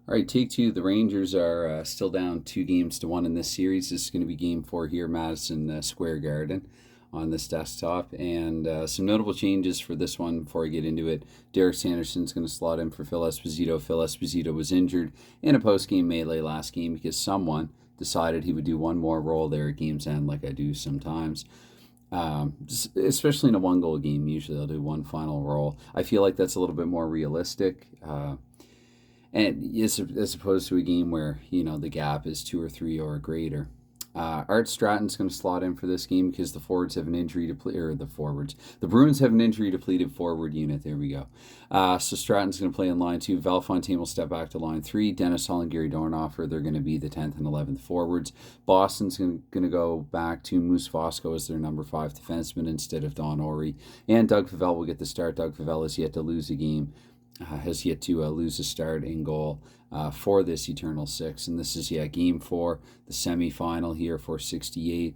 All right, take two. The Rangers are still down 2-1 in this series. This is going to be game 4 here, Madison Square Garden on this desktop. And some notable changes for this one before I get into it. Derek Sanderson's going to slot in for Phil Esposito. Phil Esposito was injured in a post-game melee last game because someone decided he would do one more roll there at game's end, like I do sometimes. Especially in a one-goal game, usually I'll do one final roll. I feel like that's a little bit more realistic. And as opposed to a game where, the gap is 2 or 3 or greater. Art Stratton's going to slot in for this game because the forwards have an injury the Bruins have an injury depleted forward unit. There we go. So Stratton's going to play in line 2. Val Fontaine will step back to line 3. Dennis Hall and Gary Dornhofer, they're going to be the 10th and 11th forwards. Boston's going to go back to Moose Fosco as their number 5 defenseman instead of Don Orey. And Doug Favell will get the start. Doug Favell has yet to lose a game. Has yet to lose a start in goal for this Eternal Six. And this is, game 4, the semifinal here for 68.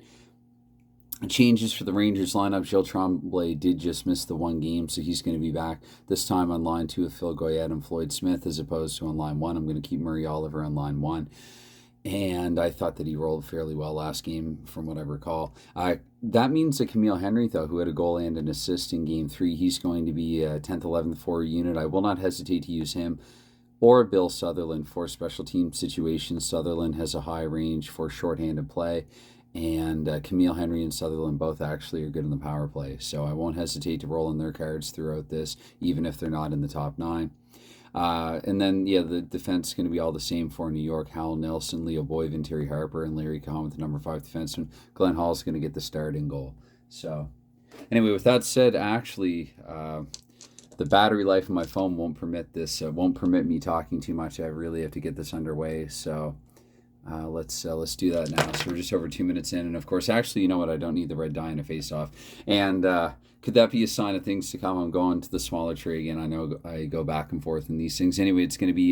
Changes for the Rangers lineup. Gilles Tremblay did just miss the one game, so he's going to be back this time on line 2 with Phil Goyette and Floyd Smith as opposed to on line 1. I'm going to keep Murray Oliver on line 1. And I thought that he rolled fairly well last game, from what I recall. That means that Camille Henry, though, who had a goal and an assist in Game 3, he's going to be a 10th, 11th forward unit. I will not hesitate to use him or Bill Sutherland for special team situations. Sutherland has a high range for shorthanded play, and Camille Henry and Sutherland both actually are good in the power play. So I won't hesitate to roll in their cards throughout this, even if they're not in the top 9. And then, the defense is going to be all the same for New York. Hal Nelson, Leo Boyven, Terry Harper, and Larry Cahan with the number 5 defenseman. Glenn Hall is going to get the start in goal. So, anyway, with that said, actually, the battery life of my phone won't permit this. Won't permit me talking too much. I really have to get this underway. So, let's do that now. So we're just over 2 minutes in, and of course, actually, you know what? I don't need the red die in a face-off. And could that be a sign of things to come? I'm going to the smaller tray again. I know I go back and forth in these things. Anyway, it's going to be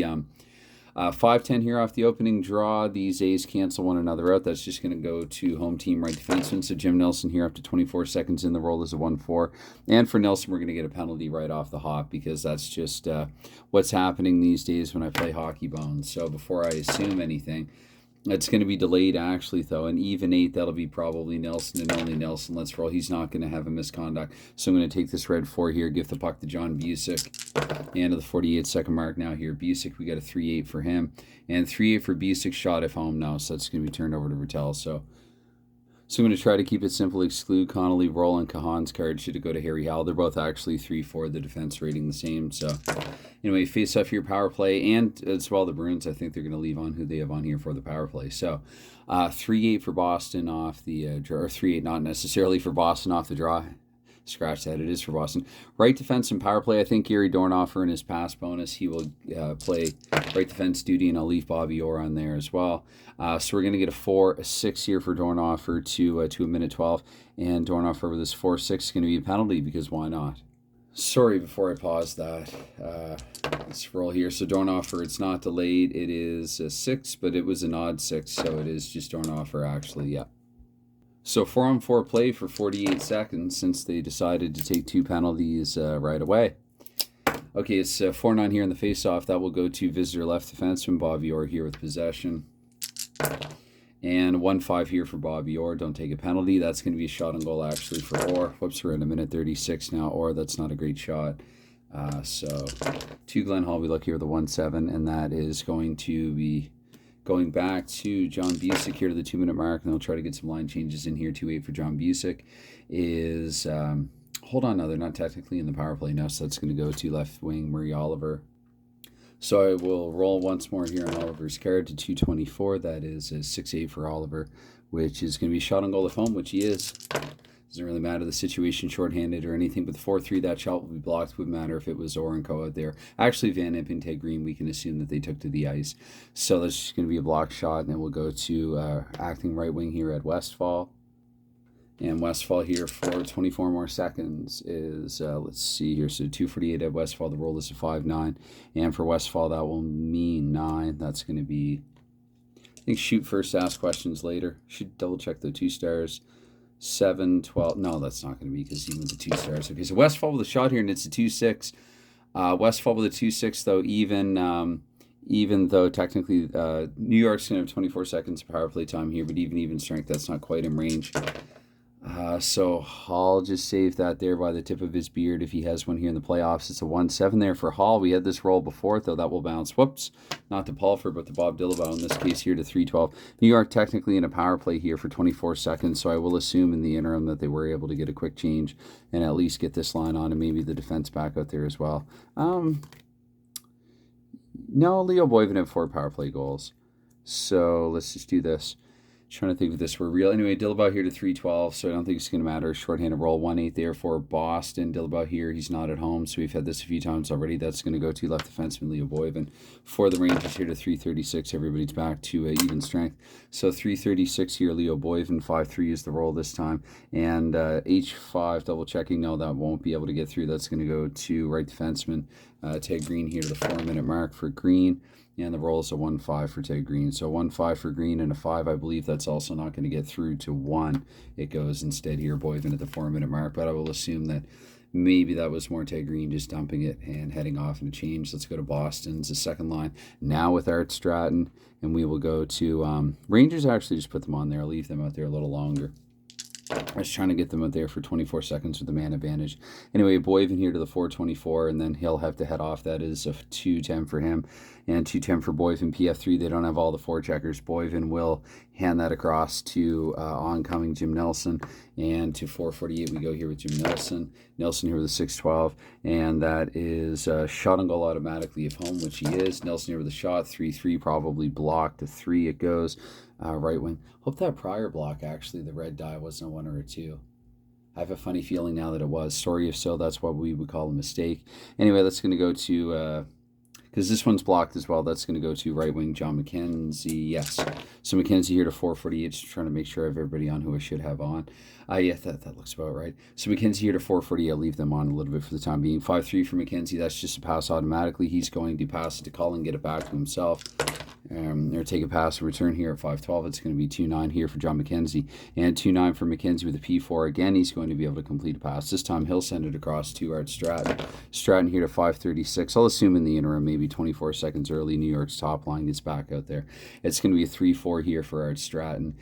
5-10 here off the opening draw. These A's cancel one another out. That's just going to go to home team right defenseman. So Jim Nelson here up to 24 seconds in the roll is a 1-4. And for Nelson, we're going to get a penalty right off the hop because that's just what's happening these days when I play hockey bones. So before I assume anything, it's going to be delayed, actually, though. An even 8, that'll be probably Nelson and only Nelson. Let's roll. He's not going to have a misconduct. So I'm going to take this red 4 here, give the puck to John Busick. And to the 48-second mark now here. Busick, we got a 3-8 for him. And 3-8 for Busick, shot if home now. So that's going to be turned over to Rattel. So I'm going to try to keep it simple. Exclude Connolly, Roll, and Cahan's card. Should it go to Harry Howell? They're both actually 3-4. The defense rating the same. So anyway, face off your power play. And as well, the Bruins, I think they're going to leave on who they have on here for the power play. So 3-8 for Boston off the draw. Or 3-8 not necessarily for Boston off the draw. Scratch that. It is for Boston. Right defense and power play. I think Gary Dornhofer in his pass bonus, he will play right defense duty, and I'll leave Bobby Orr on there as well. So we're going to get a 4-6 here for Dornhofer to a minute 12. And Dornhofer with this 4-6 is going to be a penalty because why not? Sorry, before I pause that. Let's roll here. So Dornhofer, it's not delayed. It is a 6, but it was an odd 6. So it is just Dornhofer actually. Yeah. So 4-on-4 play for 48 seconds since they decided to take 2 penalties right away. Okay, it's 4-9 here in the faceoff. That will go to visitor left defenseman Bobby Orr here with possession. And 1-5 here for Bobby Orr. Don't take a penalty. That's going to be a shot on goal actually for Orr. Whoops, we're in a minute 36 now. Orr, that's not a great shot. So to Glenn Hall, we look here with the 1-7, and that is going to be going back to John Busick here to the 2-minute mark, and they'll try to get some line changes in here. 2-8 for John Busick is, hold on, no, they're not technically in the power play now, so that's going to go to left wing Murray Oliver. So I will roll once more here on Oliver's card to 224. That is a 6-8 for Oliver, which is going to be shot on goal at home, which he is. Doesn't really matter the situation, shorthanded or anything, but the 4-3, that shot will be blocked. Wouldn't matter if it was Orr and Co out there. Actually, Van Imp and Ted Green, we can assume that they took to the ice. So that's just going to be a blocked shot, and then we'll go to acting right wing here at Westfall. And Westfall here for 24 more seconds is, let's see here, so 2:48 at Westfall. The roll is a 5-9. And for Westfall, that will mean 9. That's going to be, I think, shoot first, ask questions later. Should double check the 2 stars. 7-12. No, that's not going to be because even with the 2 stars. Okay, so Westfall with a shot here, and it's a 2-6. Westfall with a 2-6, though, even even though technically New York's going to have 24 seconds of power play time here, but even strength, that's not quite in range. So Hall just saved that there by the tip of his beard if he has one here in the playoffs. It's a 1-7 there for Hall. We had this roll before, though that will bounce. Whoops. Not to Pulford, but to Bob Dillabow in this case here to 3-12. New York technically in a power play here for 24 seconds, so I will assume in the interim that they were able to get a quick change and at least get this line on and maybe the defense back out there as well. No, Leo Boyven had 4 power play goals. So let's just do this. Trying to think if this were real. Anyway, Dillabow here to 3-12, so I don't think it's going to matter. Shorthanded roll, 1-8 there for Boston. Dillabow here, he's not at home, so we've had this a few times already. That's going to go to left defenseman Leo Boyven. For the Rangers here to 3-36, everybody's back to even strength. So 3-36 here, Leo Boyven, 5-3 is the roll this time. And H5, double checking, no, that won't be able to get through. That's going to go to right defenseman Ted Green here to the 4-minute mark for Green. And the roll is a 1-5 for Ted Green. So 1-5 for Green and a 5. I believe that's also not going to get through to 1. It goes instead here, Boyven at the 4-minute mark. But I will assume that maybe that was more Ted Green just dumping it and heading off in a change. Let's go to Boston's the second line now with Art Stratton. And we will go to Rangers. Actually just put them on there. I'll leave them out there a little longer. I was trying to get them out there for 24 seconds with the man advantage. Anyway, Boyven here to the 424, and then he'll have to head off. That is a 210 for him, and 210 for Boyven. PF3, they don't have all the forecheckers. Boyven will hand that across to oncoming Jim Nelson, and to 448 we go here with Jim Nelson. Nelson here with a 612, and that is shot on goal automatically if home, which he is. Nelson here with a shot, 3-3, probably blocked to 3 it goes. Right wing. Hope that prior block, actually, the red die wasn't a 1 or a 2. I have a funny feeling now that it was. Sorry if so, that's what we would call a mistake. Anyway, that's going to go to, because this one's blocked as well, that's going to go to right wing John McKenzie. Yes. So McKenzie here to 448, just trying to make sure I have everybody on who I should have on. Yeah, that looks about right. So McKenzie here to 440, I'll leave them on a little bit for the time being. 5-3 for McKenzie, that's just a pass automatically. He's going to pass it to Cullen, get it back to himself. Or take a pass and return here at 5-12. It's going to be 2-9 here for John McKenzie. And 2-9 for McKenzie with a P4. Again, he's going to be able to complete a pass. This time he'll send it across to Art Stratton. Stratton here to 5:36. I'll assume in the interim, maybe 24 seconds early, New York's top line gets back out there. It's going to be a 3-4 here for Art Stratton.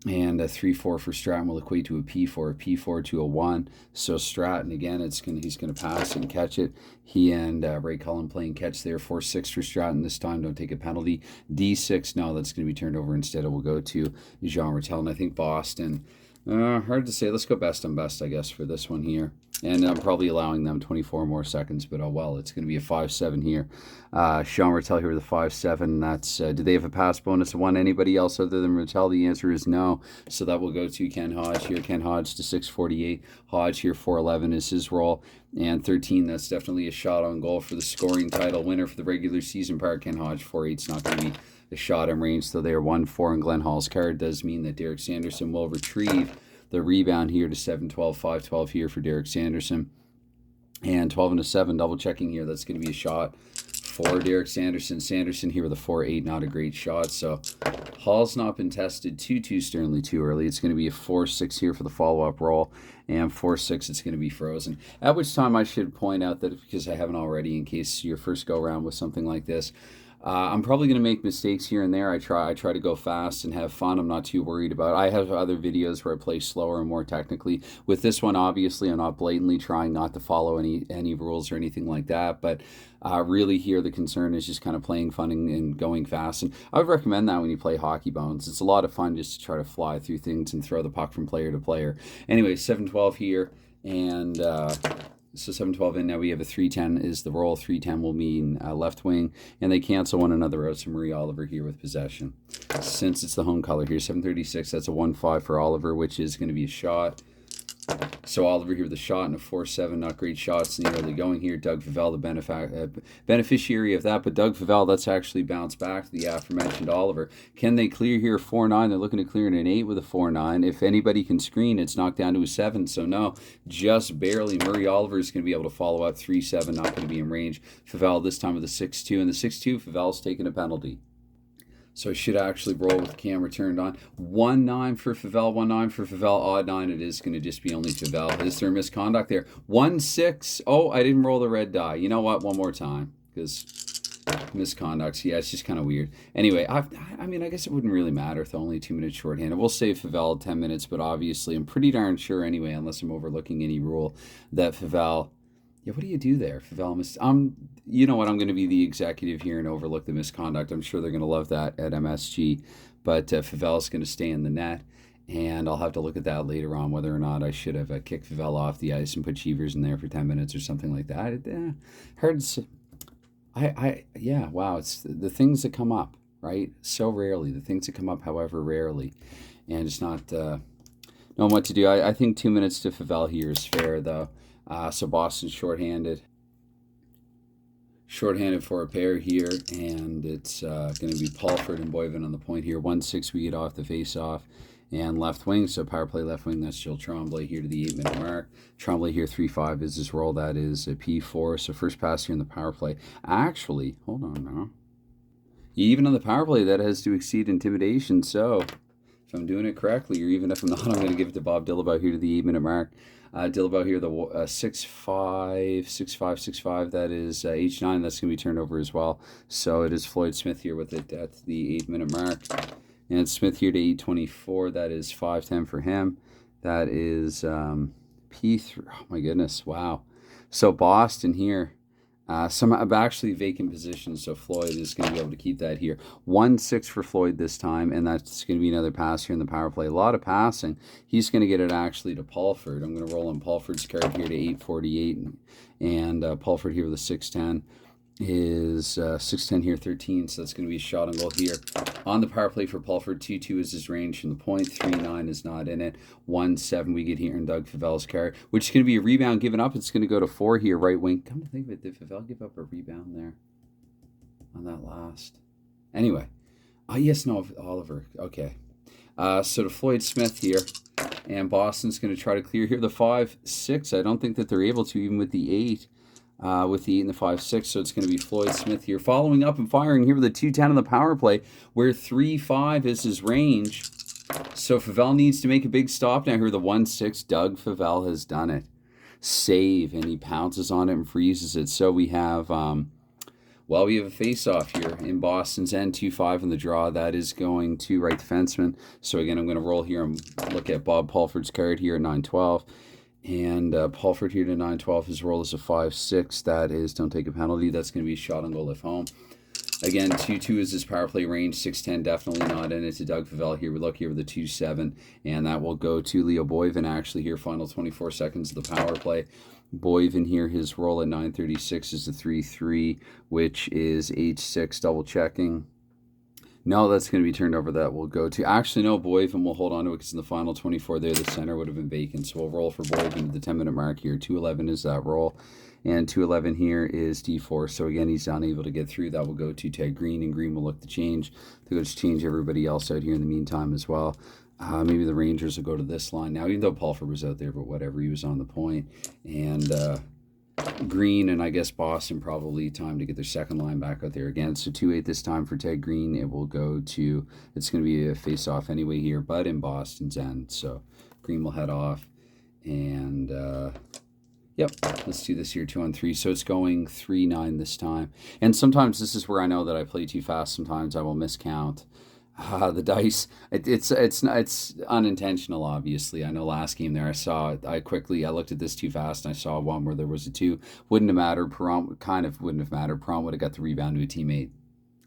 And a 3-4 for Stratton will equate to a P4 to a 1. So Stratton, again, he's going to pass and catch it. He and Ray Cullen playing catch there. 4-6 for Stratton this time. Don't take a penalty. D6, no, that's going to be turned over. Instead, it will go to Jean Rattel. And I think Boston, hard to say. Let's go best on best, I guess, for this one here. And I'm probably allowing them 24 more seconds, but oh well. It's going to be a 5-7 here. Sean Rattel here with a 5-7. That's do they have a pass bonus of 1? Anybody else other than Rattel? The answer is no. So that will go to Ken Hodge here. Ken Hodge to 648. Hodge here 411 is his roll. And 13, that's definitely a shot on goal for the scoring title winner for the regular season part. Ken Hodge 4-8. It's not going to be a shot in range, so they are 1-4 in Glenn Hall's card. Does mean that Derek Sanderson will retrieve the rebound here to 7-12, 5-12 here for Derek Sanderson. And 12 and a 7, double checking here. That's going to be a shot for Derek Sanderson. Sanderson here with a 4-8, not a great shot. So Hall's not been tested too sternly too early. It's going to be a 4-6 here for the follow-up roll. And 4-6, it's going to be frozen. At which time I should point out that, because I haven't already, in case your first go around with something like this, I'm probably going to make mistakes here and there. I try to go fast and have fun. I'm not too worried about it. I have other videos where I play slower and more technically. With this one, obviously, I'm not blatantly trying not to follow any rules or anything like that. But really here, the concern is just kind of playing fun and going fast. And I would recommend that when you play Hockey Bones. It's a lot of fun just to try to fly through things and throw the puck from player to player. Anyway, 7-12 here. And so 7-12 in. Now we have a 3-10 is the roll. 3-10 will mean left wing. And they cancel one another out. So Marie Oliver here with possession. Since it's the home color here, 7:36, that's a 1-5 for Oliver, which is going to be a shot. So Oliver here with a shot and a 4-7. Not great shots in the early going here. Doug Favell, the beneficiary of that. But Doug Favell, that's actually bounced back to the aforementioned Oliver. Can they clear here 4-9? They're looking to clear in an 8 with a 4-9. If anybody can screen, it's knocked down to a 7. So no, just barely. Murray Oliver is going to be able to follow up 3-7. Not going to be in range. Favell this time with a 6-2. And the 6-2, Favell's taking a penalty. So I should actually roll with the camera turned on. 1-9 for Favell, 1-9 for Favell, odd 9. It is going to just be only Favell. Is there misconduct there? 1-6. Oh, I didn't roll the red die. You know what? One more time, because Misconducts. Yeah, it's just kind of weird. Anyway, I mean, I guess it wouldn't really matter if only 2 minutes shorthanded. We'll say Favell 10 minutes, but obviously I'm pretty darn sure anyway, unless I'm overlooking any rule, that Favell. Yeah, what do you do there? Favell you know what? I'm going to be the executive here and overlook the misconduct. I'm sure they're going to love that at MSG, but Favell's going to stay in the net. And I'll have to look at that later on, whether or not I should have kicked Favell off the ice and put Cheevers in there for 10 minutes or something like that. Hard to, yeah, wow. It's the things that come up, right? So rarely. The things that come up, however, rarely. And it's not knowing what to do. I think 2 minutes to Favell here is fair, though. So Boston's shorthanded. Shorthanded for a pair here, and it's going to be Pulford and Boyven on the point here. 1-6 we get off the face-off. And left wing, so power play left wing, that's Jill Tremblay here to the 8-minute mark. Tremblay here, 3-5 is his role. That is a P4. So first pass here in the power play. Actually, hold on now. Even on the power play, that has to exceed intimidation. So if I'm doing it correctly, or even if I'm not, I'm going to give it to Bob Dillabaugh here to the 8-minute mark. Dillabaugh here, the 6-5, that is H9. That's going to be turned over as well. So it is Floyd Smith here with it at the 8-minute mark. And Smith here to 824. That is 510 for him. That is P3. Oh, my goodness. Wow. So Boston here. Some actually vacant positions, so Floyd is going to be able to keep that here. 1-6 for Floyd this time, and that's going to be another pass here in the power play. A lot of passing. He's going to get it actually to Pulford. I'm going to roll on Pulford's card here to 848, and Pulford here with a 610. Is 6'10 here, 13, so that's going to be a shot on goal here. On the power play for Pulford, 2-2 is his range from the point, 3-9 is not in it. 1-7 we get here in Doug Favell's carry, which is going to be a rebound given up. It's going to go to 4 here, right wing. Come to think of it, did Favell give up a rebound there on that last? Anyway, yes, no, Oliver, okay. So to Floyd Smith here, and Boston's going to try to clear here the 5-6. I don't think that they're able to, even with the 8. With the 8 and the 5-6, so it's going to be Floyd Smith here. Following up and firing here with a 2-10 on the power play, where 3-5 is his range. So Favell needs to make a big stop now here. The 1-6, Doug Favell has done it. Save, and he pounces on it and freezes it. So we have, we have a face-off here in Boston's end, 2-5 in the draw. That is going to right defenseman. So again, I'm going to roll here and look at Bob Pulford's card here at 9-12. And Pulford here to 9-12. His roll is a 5-6. That is, don't take a penalty. That's going to be a shot on goal if home. Again, 2-2 is his power play range. 6-10 definitely not in it to Doug Favell here. We look here with a 2-7. And that will go to Leo Boyven actually here. Final 24 seconds of the power play. Boyven here, his roll at 9:36 is a 3-3, which is H6 double checking. No, that's going to be turned over. That will go to... Actually, no, Boyven will hold on to it because in the final 24 there, the center would have been vacant. So we'll roll for Boyven to the 10-minute mark here. 2:11 is that roll. And 2:11 here is D4. So again, he's unable to get through. That will go to Ted Green, and Green will look to change. They'll just change everybody else out here in the meantime as well. Maybe the Rangers will go to this line now, even though Pulford was out there, but whatever, he was on the point. And... Green and I guess Boston probably time to get their second line back out there again. So 2-8 this time for Ted Green. It will go to, it's going to be a face-off anyway here, but in Boston's end. So Green will head off. And, yep, let's do this here 2-on-3. So it's going 3-9 this time. And sometimes this is where I know that I play too fast. Sometimes I will miscount. The dice, it's unintentional, obviously. I know last game there I looked at this too fast and I saw one where there was a 2. Wouldn't have mattered. Perron wouldn't have mattered. Perron would have got the rebound to a teammate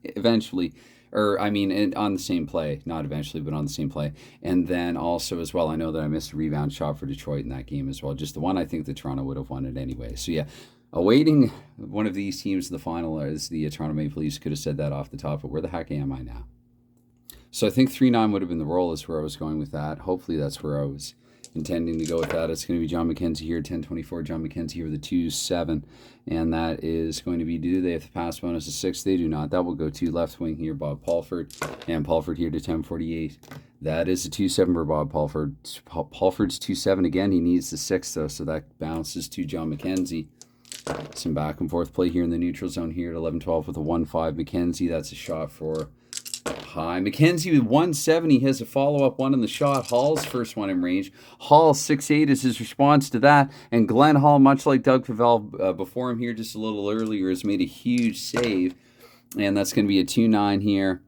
eventually, on the same play, not eventually, but on the same play. And then also as well, I know that I missed a rebound shot for Detroit in that game as well. Just the one I think that Toronto would have won it anyway. So yeah, awaiting one of these teams in the final is the Toronto Maple Leafs. Could have said that off the top, but where the heck am I now? So I think 3-9 would have been the roll is where I was going with that. Hopefully that's where I was intending to go with that. It's going to be John McKenzie here, 10-24. John McKenzie here with a 2-7. And that is going to be, do they have the pass bonus of 6? They do not. That will go to left wing here, Bob Pulford. And Pulford here to 10-48. That is a 2-7 for Bob Pulford. Pulford's 2-7 again. He needs the 6 though, so that bounces to John McKenzie. Some back and forth play here in the neutral zone here at 11-12 with a 1-5. McKenzie, that's a shot for... high. McKenzie with 170 has a follow-up one in the shot. Hall's first one in range. Hall 6'8 is his response to that. And Glenn Hall, much like Doug Favell before him here just a little earlier, has made a huge save. And that's going to be a 2-9 here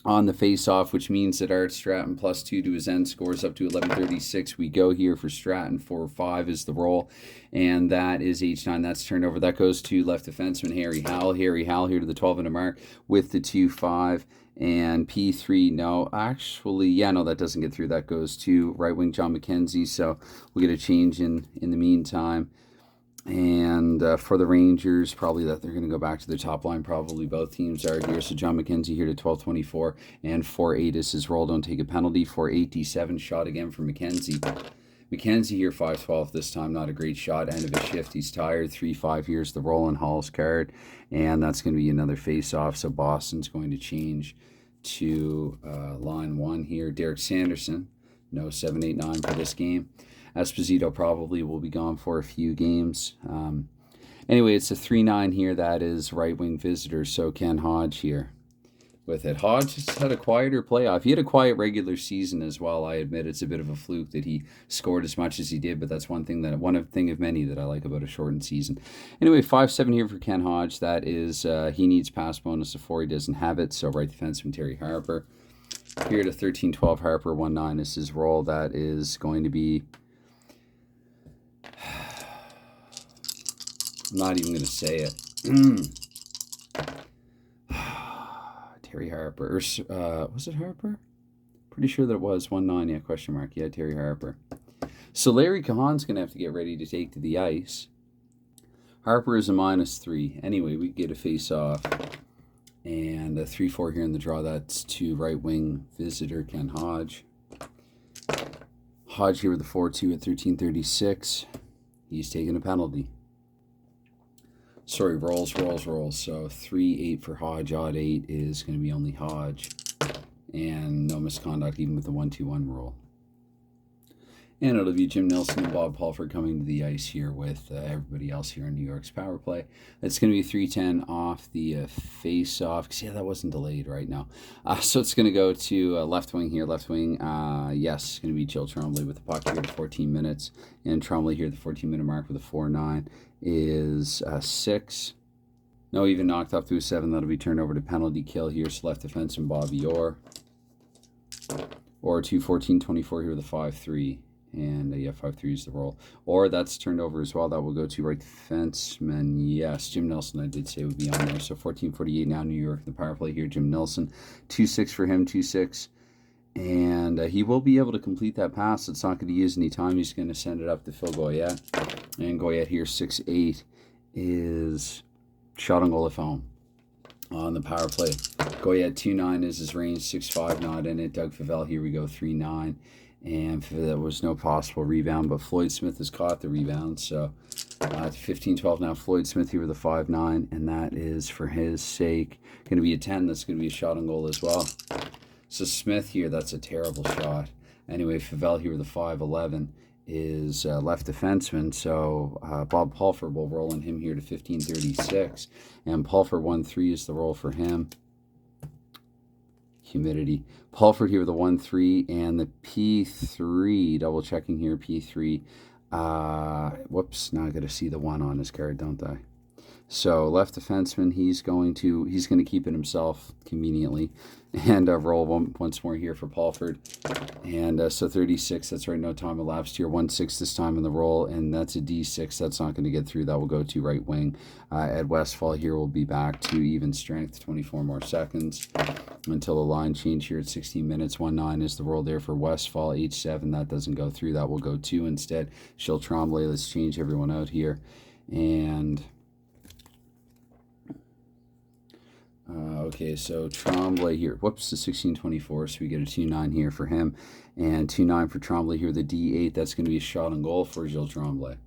on the face-off, which means that Art Stratton +2 to his end scores up to 1136. We go here for Stratton. 4-5 is the roll, and that is H9. That's turnover. That goes to left defenseman Harry Howell. Harry Howell here to the 12-minute mark with the 2-5. And P3, no, actually, yeah, no, that doesn't get through. That goes to right wing John McKenzie, so we'll get a change in the meantime. And for the Rangers, probably that they're going to go back to the top line. Probably both teams are here. So John McKenzie here to 12:24, and 4-8 is his roll. Don't take a penalty. 4-8 shot again for McKenzie. McKenzie here 5-12 this time. Not a great shot. End of a shift. He's tired. 3-5 here's the roll and Hall's card, and that's going to be another face-off. So Boston's going to change to line 1 here. Derek Sanderson, no 7-8-9 for this game. Esposito probably will be gone for a few games. Anyway, it's a 3-9 here. That is right-wing visitors, so Ken Hodge here with it. Hodge just had a quieter playoff. He had a quiet regular season as well. I admit it's a bit of a fluke that he scored as much as he did, but that's one thing of many that I like about a shortened season. Anyway, 5-7 here for Ken Hodge. That is, he needs pass bonus of 4. He doesn't have it, so right defenseman Terry Harper. Here to 13-12, Harper 1-9 is his roll. That is going to be... I'm not even going to say it. Terry Harper. Was it Harper? Pretty sure that it was 1-9. Yeah, question mark. Yeah, Terry Harper. So Larry Cahan's going to have to get ready to take to the ice. Harper is a -3. Anyway, we get a face-off. And a 3-4 here in the draw. That's to right-wing visitor Ken Hodge. Hodge here with the 4-2 at 13:36. He's taking a penalty. Sorry, rolls. So 3-8 for Hodge. Odd 8 is going to be only Hodge. And no misconduct even with the 1-2-1 rule. And it'll be Jim Nelson and Bob Pulford coming to the ice here with everybody else here in New York's power play. It's going to be 3-10 off the face-off. Because, yeah, that wasn't delayed right now. So it's going to go to left wing here. Left wing, yes, it's going to be Jill Trombley with the puck here at 14 minutes. And Trombley here at the 14-minute mark with a 4-9 is 6. No, even knocked off to a 7. That'll be turned over to penalty kill here. So left defenseman Bobby Orr. Or 2-14-24 here with a 5-3. And yeah, 5-3 is the roll. Or that's turned over as well. That will go to right defenseman. Yes, Jim Nelson, I did say would be on there. So 14:48 now, New York in the power play here. Jim Nelson, 2-6 for him, 2-6. And he will be able to complete that pass. It's not going to use any time. He's going to send it up to Phil Goyette. And Goyette here, 6-8, is shot on goal of home on the power play. Goyette 2-9 is his range, 6-5 not in it. Doug Favell, here we go, 3-9. And there was no possible rebound, but Floyd Smith has caught the rebound. So 15-12 now. Floyd Smith here with a 5-9, and that is for his sake going to be a 10. That's going to be a shot on goal as well. So Smith here, that's a terrible shot. Anyway, Favell here with a 5-11 is left defenseman. So Bob Pulford will roll in him here to 15:36, and Pulford 1-3 is the roll for him. Humidity. Pulford here with a 1-3 and the P3, double checking here, P3. Whoops, now I got to see the 1 on his card, don't I? So left defenseman, he's going to keep it himself conveniently, and roll once more here for Pulford. And so 36, that's right, no time elapsed here. 1-6 this time in the roll, and that's a D6. That's not going to get through. That will go to right wing. Ed Westfall here will be back to even strength, 24 more seconds until the line change here at 16 minutes. 1-9 is the roll there for Westfall. H7, that doesn't go through. That will go 2 instead. Jill Trombley, let's change everyone out here. And okay, so Trombley here. Whoops, the 16-24, so we get a 2-9 here for him. And 2-9 for Trombley here, the D8. That's going to be a shot on goal for Jill Trombley.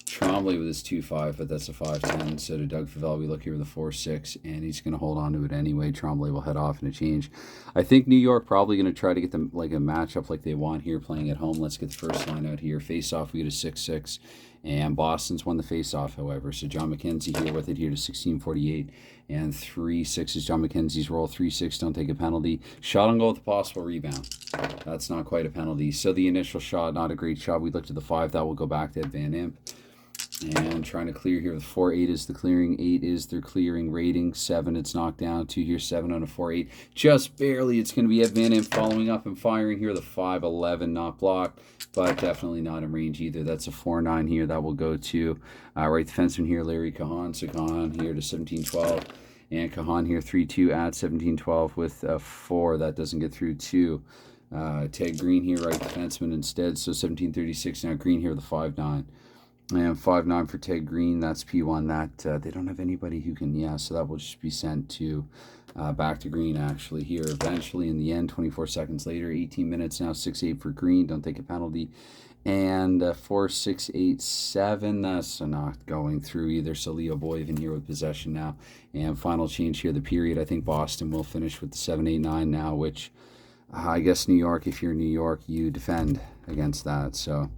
Trombley with his 2-5, but that's a 5-10. So to Doug Favell, we look here with a 4-6, and he's going to hold on to it anyway. Trombley will head off in a change. I think New York probably going to try to get them like a matchup like they want here playing at home. Let's get the first line out here. Face off, we get a 6-6. And Boston's won the face-off, however. So John McKenzie here with it here to 16:48. And 3-6 is John McKenzie's roll. 3-6, don't take a penalty. Shot on goal with a possible rebound. That's not quite a penalty. So the initial shot, not a great shot. We looked at the 5. That will go back to Ed Van Imp. And trying to clear here with 4-8 is the clearing, 8 is their clearing rating, 7 it's knocked down, 2 here, 7 on a 4-8. Just barely, it's going to be Ed Van Imp following up and firing here, the 5-11 not blocked, but definitely not in range either. That's a 4-9 here, that will go to right defenseman here, Larry Kahan. So Kahan here to 17-12, and Kahan here 3-2 at 17-12 with a 4, that doesn't get through 2. Ted Green here, right defenseman instead, so 17-36 now, Green here, the 5-9. And 5-9 for Ted Green. That's P1. That they don't have anybody who can. Yeah, so that will just be sent to back to Green actually here eventually in the end. 24 seconds later, 18 minutes now. 6-8 for Green. Don't take a penalty. And 4-6-8-7. That's not going through either. So Leo Boyven here with possession now. And final change here. The period. I think Boston will finish with the 7-8-9 now. Which I guess New York. If you're New York, you defend against that. So.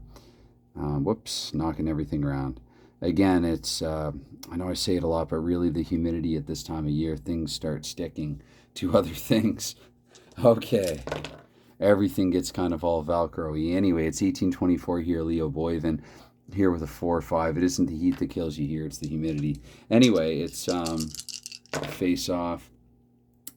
Whoops, knocking everything around. Again, it's, I know I say it a lot, but really the humidity at this time of year, things start sticking to other things. Okay, everything gets kind of all Velcro-y. Anyway, it's 18-24 here, Leo Boyven here with a 4-5. It isn't the heat that kills you here, it's the humidity. Anyway, it's face-off.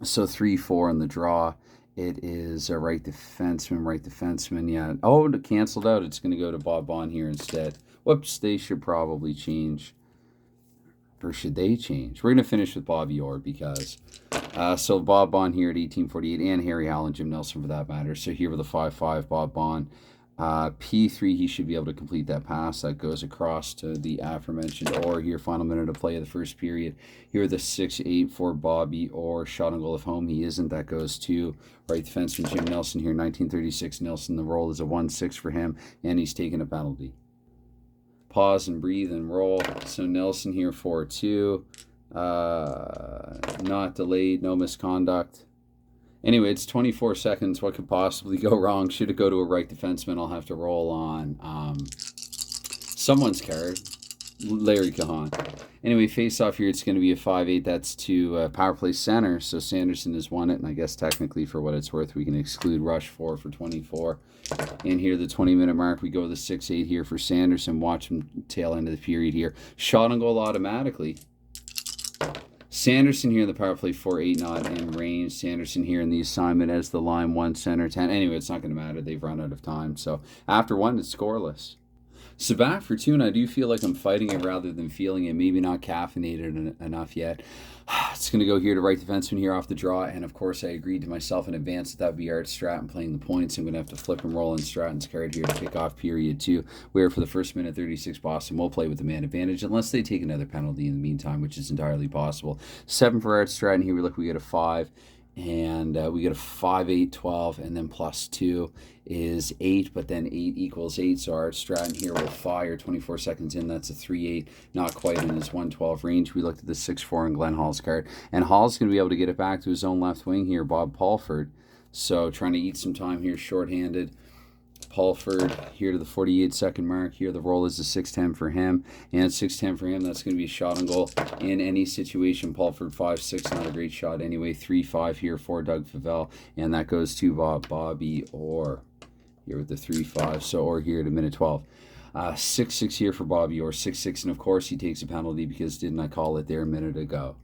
So 3-4 in the draw. It is a right defenseman, yeah. Oh, canceled out. It's going to go to Bob Bond here instead. Whoops, they should probably change. Or should they change? We're going to finish with Bobby Orr because... so Bob Bond here at 18-48, and Harry Allen, Jim Nelson for that matter. So here with a 5-5, Bob Bond. P3, he should be able to complete that pass. That goes across to the aforementioned Orr here. Final minute of play of the first period. Here the 6-8 for Bobby Orr. Shot on goal if home. He isn't. That goes to right defenseman Jim Nelson here. 1936 Nelson. The roll is a 1-6 for him, and he's taking a penalty. Pause and breathe and roll. So Nelson here 4-2. Not delayed. No misconduct. Anyway, it's 24 seconds. What could possibly go wrong? Should it go to a right defenseman? I'll have to roll on someone's card. Larry Kahan. Anyway, face-off here, it's going to be a 5-8. That's to power play center. So Sanderson has won it. And I guess technically, for what it's worth, we can exclude Rush 4 for 24. And here, the 20-minute mark, we go with the 6-8 here for Sanderson. Watch him tail end of the period here. Shot on goal automatically. Sanderson here in the power play 4-8 not in range. Sanderson here in the assignment as the line 1 center 10. Anyway, it's not going to matter. They've run out of time. So after 1, it's scoreless. So back for 2, and I do feel like I'm fighting it rather than feeling it. Maybe not caffeinated enough yet. It's going to go here to right defenseman here off the draw. And, of course, I agreed to myself in advance that would be Art Stratton playing the points. I'm going to have to flip and roll in Stratton's card here to kick off period 2, where for the first minute 36, Boston will play with the man advantage unless they take another penalty in the meantime, which is entirely possible. 7 for Art Stratton. Here we look, we get a 5. And we get a 5, 8, 12, and then plus 2 is 8, but then 8 equals 8. So Art Stratton here will fire 24 seconds in. That's a 3-8, not quite in his 112 range. We looked at the 6-4 in Glenn Hall's card. And Hall's going to be able to get it back to his own left wing here, Bob Paulford. So trying to eat some time here, shorthanded. Paulford here to the 48-second mark. Here the roll is a 6-10 for him. And 6-10 for him, that's going to be a shot on goal in any situation. Paulford 5-6, not a great shot anyway. 3-5 here for Doug Favell. And that goes to Bobby Orr here with the 3-5. So Orr here to minute 12. 6-6 here for Bobby Orr. 6-6, and of course he takes a penalty because didn't I call it there a minute ago?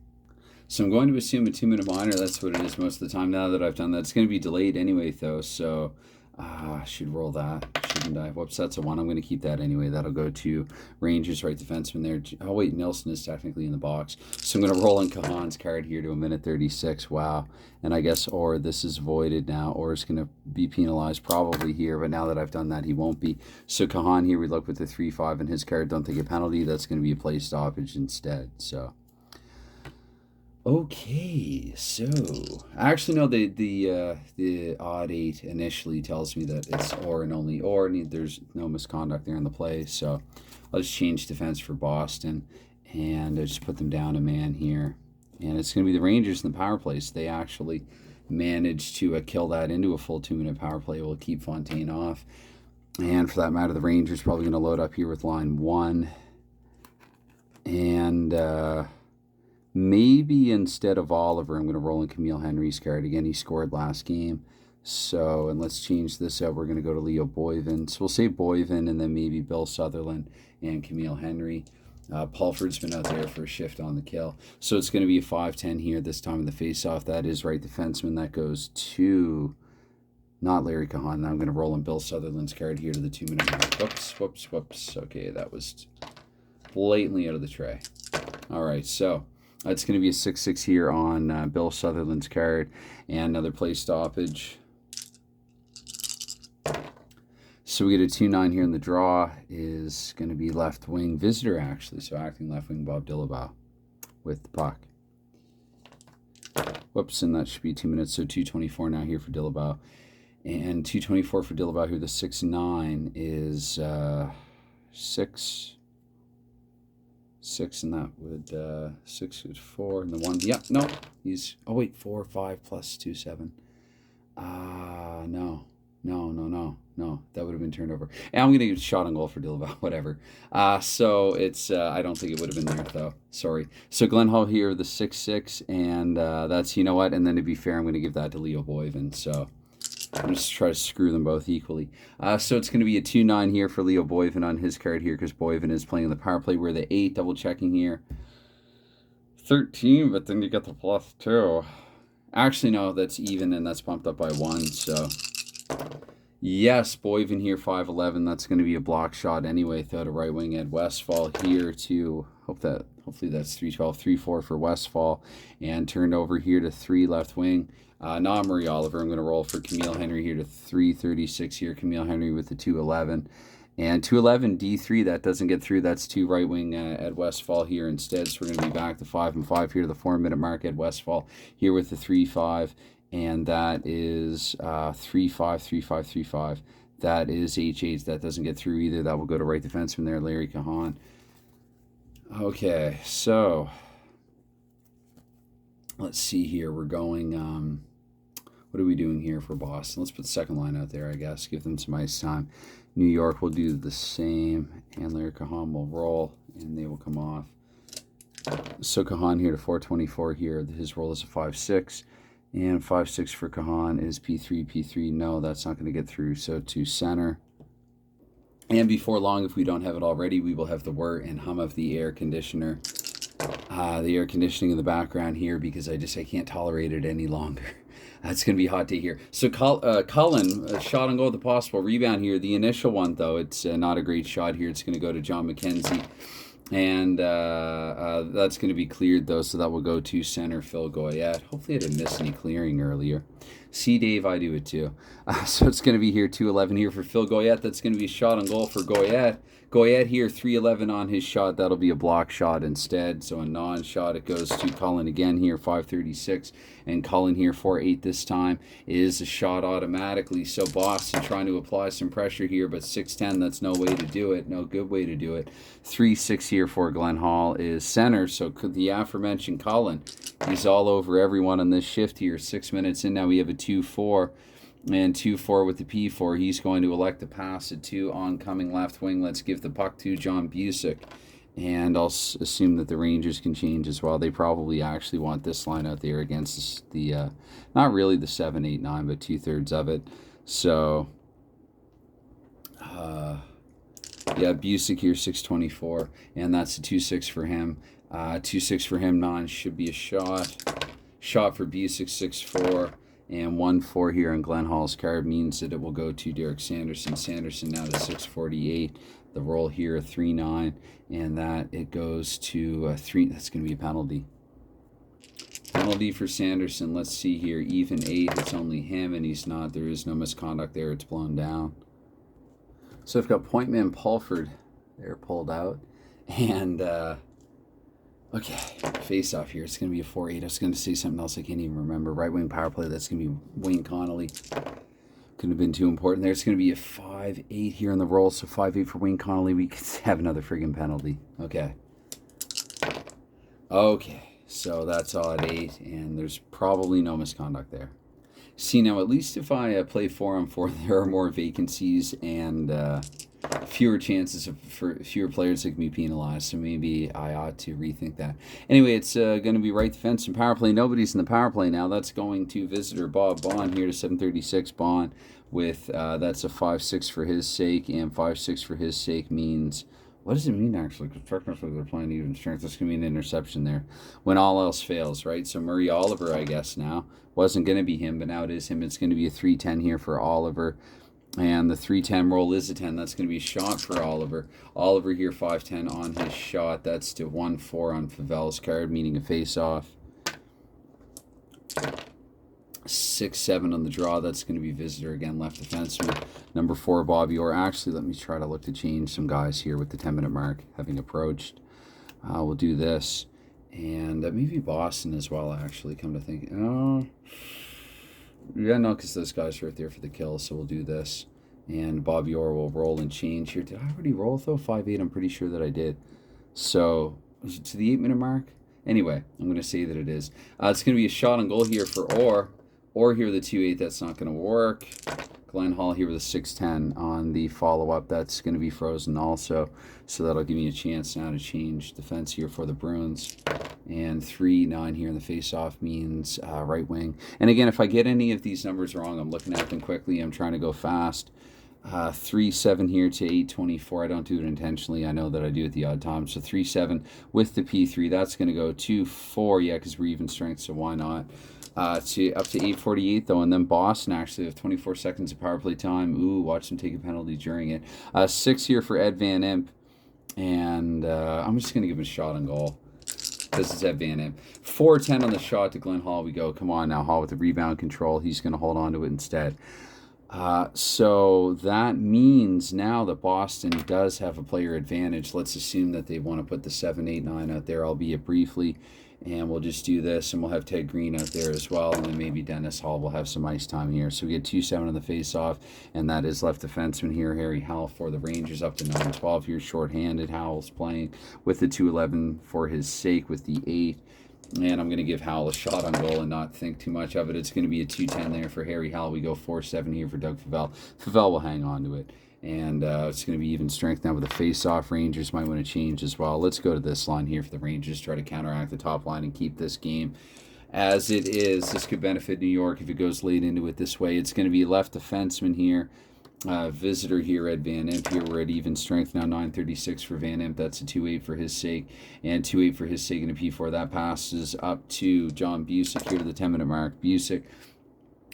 So I'm going to assume a 2-minute minor. That's what it is most of the time now that I've done that. It's going to be delayed anyway, though, so... I should roll that, shouldn't I? Whoops, that's a 1. I'm going to keep that anyway. That'll go to Rangers right defenseman there. Oh, wait, Nelson is technically in the box. So I'm going to roll in Kahan's card here to a minute 36. Wow. And I guess Orr, this is voided now. Orr is going to be penalized probably here, but now that I've done that, he won't be. So Kahan here, we look with the 3-5 in his card. Don't take a penalty. That's going to be a play stoppage instead, so... Okay, so actually no, the odd 8 initially tells me that it's Orr and only Orr, and there's no misconduct there in the play. So I'll just change defense for Boston, and I just put them down a man here, and it's going to be the Rangers in the power play. So they actually managed to kill that into a full 2-minute power play. We'll keep Fontaine off, and for that matter, the Rangers probably going to load up here with line 1, and. Maybe instead of Oliver, I'm going to roll in Camille Henry's card. Again, he scored last game. So, and let's change this up. We're going to go to Leo Boyven. So we'll say Boyven and then maybe Bill Sutherland and Camille Henry. Pulford's been out there for a shift on the kill. So it's going to be a 5-10 here this time in the face-off. That is right defenseman. That goes to, not Larry Kahan. Now I'm going to roll in Bill Sutherland's card here to the 2-minute mark. Whoops. Okay, that was blatantly out of the tray. All right, so it's going to be a 6-6 here on Bill Sutherland's card. And another play stoppage. So we get a 2-9 here in the draw. Is going to be left wing visitor, actually. So acting left wing Bob Dillabaugh with the puck. Whoops, and that should be 2 minutes. So 2:24 now here for Dillabaugh. And 2:24 for Dillabaugh here. The 6-9 is 6, and that would 6 is 4, and the 1. Yeah, no, he's 4, 5 plus 2, 7. No, that would have been turned over. And I'm going to get shot on goal for Dillabaugh, whatever. So it's, I don't think it would have been there, though. Sorry. So Glenn Hall here, the 6-6, and that's, you know what, and then to be fair, I'm going to give that to Leo Boyven. So I'm just try to screw them both equally. So it's going to be a 2-9 here for Leo Boyven on his card here, because Boyven is playing the power play. We're the 8, double checking here. 13, but then you get the +2. Actually, no, that's even, and that's bumped up by 1, so... Yes, Boyven here, 5'11". That's going to be a block shot anyway. Throw to right wing Ed Westfall here to hopefully that's 3-12, 3-4 for Westfall, and turned over here to 3 left wing. Not Murray Oliver. I'm going to roll for Camille Henry here to 3:36 here. Camille Henry with the 2-11. And 2-11 D3, that doesn't get through. That's 2 right wing Ed Westfall here instead. So we're going to be back to 5-5 here to the 4-minute mark. Ed Westfall here with the 3-5. And that is 3-5, 3-5, 3-5. That is H8. That doesn't get through either. That will go to right defenseman there, Larry Kahan. Okay, so let's see here. We're going, what are we doing here for Boston? Let's put the second line out there, I guess. Give them some ice time. New York will do the same. And Larry Kahan will roll, and they will come off. So Kahan here to 4:24 here. His roll is a 5-6. And 5-6 for Kahan is P3. No, that's not going to get through. So to center. And before long, if we don't have it already, we will have the whir and hum of the air conditioner. The air conditioning in the background here, because I can't tolerate it any longer. It's going to be hot day here. So Cullen, shot on goal with the possible rebound here. The initial one, though, it's not a great shot here. It's going to go to John McKenzie. And that's going to be cleared, though, so that will go to center Phil Goyette. Hopefully I didn't miss any clearing earlier. See, Dave, I do it too. So it's going to be here 2-11 here for Phil Goyette. That's going to be a shot on goal for Goyette. Goyette here, 3-11 on his shot. That'll be a block shot instead. So a non-shot. It goes to Cullen again here, 5:36. And Cullen here, 4-8 this time, is a shot automatically. So Boston trying to apply some pressure here, but 6-10, that's no way to do it. No good way to do it. 3-6 here for Glenn Hall is center. So the aforementioned Cullen, he's all over everyone on this shift here. 6 minutes in now, we have a 2-4. And 2-4 with the P4. He's going to elect to pass it to oncoming left wing. Let's give the puck to John Busick. And I'll assume that the Rangers can change as well. They probably actually want this line out there against the, not really the 7, 8, 9, but 2/3 of it. So, yeah, Busick here, 6:24. And that's a 2-6 for him. 2-6 for him, non should be a shot. Shot for Busick, 6-4. And 1-4 here on Glenn Hall's card means that it will go to Derek Sanderson. Sanderson now to 6:48. The roll here, a 3-9. And that it goes to 3. That's going to be a penalty. Penalty for Sanderson. Let's see here. Even 8. It's only him, and he's not. There is no misconduct there. It's blown down. So I've got Pointman Pulford there pulled out. And, okay, face off here. It's going to be a 4-8. I was going to say something else I can't even remember. Right wing power play. That's going to be Wayne Connolly. Couldn't have been too important there. It's going to be a 5-8 here in the roll. So 5-8 for Wayne Connolly. We could have another friggin' penalty. Okay. Okay. So that's all at 8. And there's probably no misconduct there. See, now at least if I play 4-on-4, there are more vacancies and fewer chances for fewer players that can be penalized. So maybe I ought to rethink that. Anyway, it's going to be right defense and power play. Nobody's in the power play now. That's going to visitor Bob Bond here to 7:36. Bond with that's a 5-6 for his sake, and 5-6 for his sake means What does it mean, actually? Because technically they're playing even strength. That's going to be an interception there when all else fails, right? So Murray Oliver, I guess, now. Wasn't going to be him, but now it is him. It's going to be a 310 here for Oliver. And the 310 roll is a 10. That's going to be a shot for Oliver. Oliver here, 510 on his shot. That's to 1-4 on Favell's card, meaning a face-off. 6-7 on the draw. That's going to be visitor again, left defenseman. Number 4, Bobby Orr. Actually, let me try to look to change some guys here with the 10-minute mark having approached. We'll do this. And maybe Boston as well, actually, come to think. Oh, yeah, no, because those guys are right there for the kill, so we'll do this. And Bobby Orr will roll and change here. Did I already roll, though? 5-8, I'm pretty sure that I did. So, is it to the 8-minute mark? Anyway, I'm going to say that it is. It's going to be a shot on goal here for Orr. Orr here with a 2-8, that's not going to work. Glenn Hall here with a 6-10 on the follow-up. That's going to be frozen also. So that'll give me a chance now to change defense here for the Bruins. And 3-9 here in the face-off means right wing. And again, if I get any of these numbers wrong, I'm looking at them quickly. I'm trying to go fast. 3-7 here to 8-24. I don't do it intentionally. I know that I do at the odd time. So 3-7 with the P3. That's going to go 2-4. Yeah, because we're even strength, so why not? Up to 8:48 though, and then Boston actually have 24 seconds of power play time. Ooh, watch them take a penalty during it. 6 here for Ed Van Imp, and I'm just gonna give him a shot on goal because it's Ed Van Imp. 4-10 on the shot to Glenn Hall. We go. Come on now, Hall with the rebound control. He's gonna hold on to it instead. So that means now that Boston does have a player advantage. Let's assume that they want to put the 7-8-9 out there, albeit briefly. And we'll just do this, and we'll have Ted Green out there as well, and then maybe Dennis Hall will have some ice time here. So we get 2-7 on the face-off, and that is left defenseman here, Harry Howell for the Rangers, up to 9-12 here, shorthanded. Howell's playing with the 2-11 for his sake with the 8. And I'm going to give Howell a shot on goal and not think too much of it. It's going to be a 2-10 there for Harry Howell. We go 4-7 here for Doug Favell. Favell will hang on to it. And it's going to be even strength now with the face-off. Rangers might want to change as well. Let's go to this line here for the Rangers. Try to counteract the top line and keep this game as it is. This could benefit New York if it goes late into it this way. It's going to be left defenseman here. Visitor here at Van Imp here. We're at even strength now, 936 for Van Imp. That's a 2-8 for his sake, and 2-8 for his sake in a P4. That passes up to John Busick here to the 10-minute mark. Busick,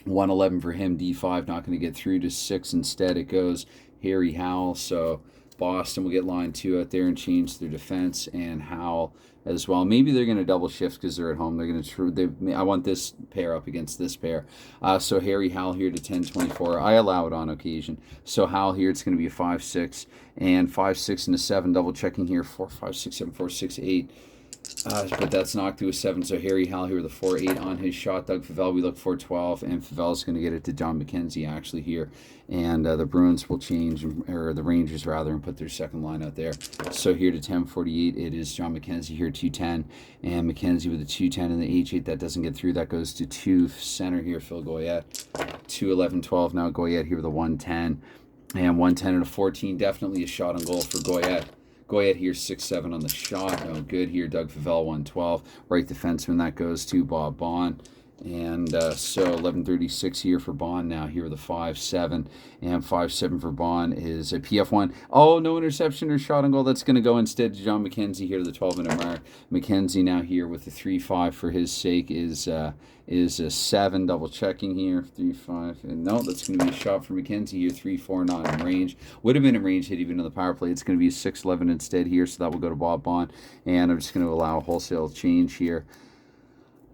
111 for him, D5, not going to get through to 6. Instead, it goes Harry Howell. So Boston will get line 2 out there and change their defense, and Howell as well. Maybe they're going to double shift because they're at home. They're going to. I want this pair up against this pair. So Harry Howell here to 10-24. I allow it on occasion. So Howell here, it's going to be a 5-6 and 5-6 and a 7. Double checking here, 4-5, 6-7, 4-6-8. But that's knocked to a 7. So Harry Howell here with a 4-8 on his shot. Doug Favell, we look 4-12, and Favell's going to get it to John McKenzie actually here. And the Bruins will change, or the Rangers rather, and put their second line out there. So here to 10-48, it is John McKenzie here, 2-10, and McKenzie with a 2-10 in the H8. That doesn't get through. That goes to 2 center here, Phil Goyette. 2-11-12 now. Goyette here with a 1-10, and 1-10 and a 14. Definitely a shot on goal for Goyette. Goyette here, 6-7 on the shot. No good here. Doug Favell, 112. Right defenseman, that goes to Bob Bond. And so 11:36 here for Bond now. Here with a 5-7. And 5-7 for Bond is a PF1. Oh, no interception or shot on goal. That's going to go instead to John McKenzie here to the 12-minute mark. McKenzie now here with the 3-5 for his sake is a 7. Double checking here. 3-5. And no, that's going to be a shot for McKenzie here. 3-4, not in range. Would have been in range hit even on the power play. It's going to be a 6-11 instead here. So that will go to Bob Bond. And I'm just going to allow a wholesale change here.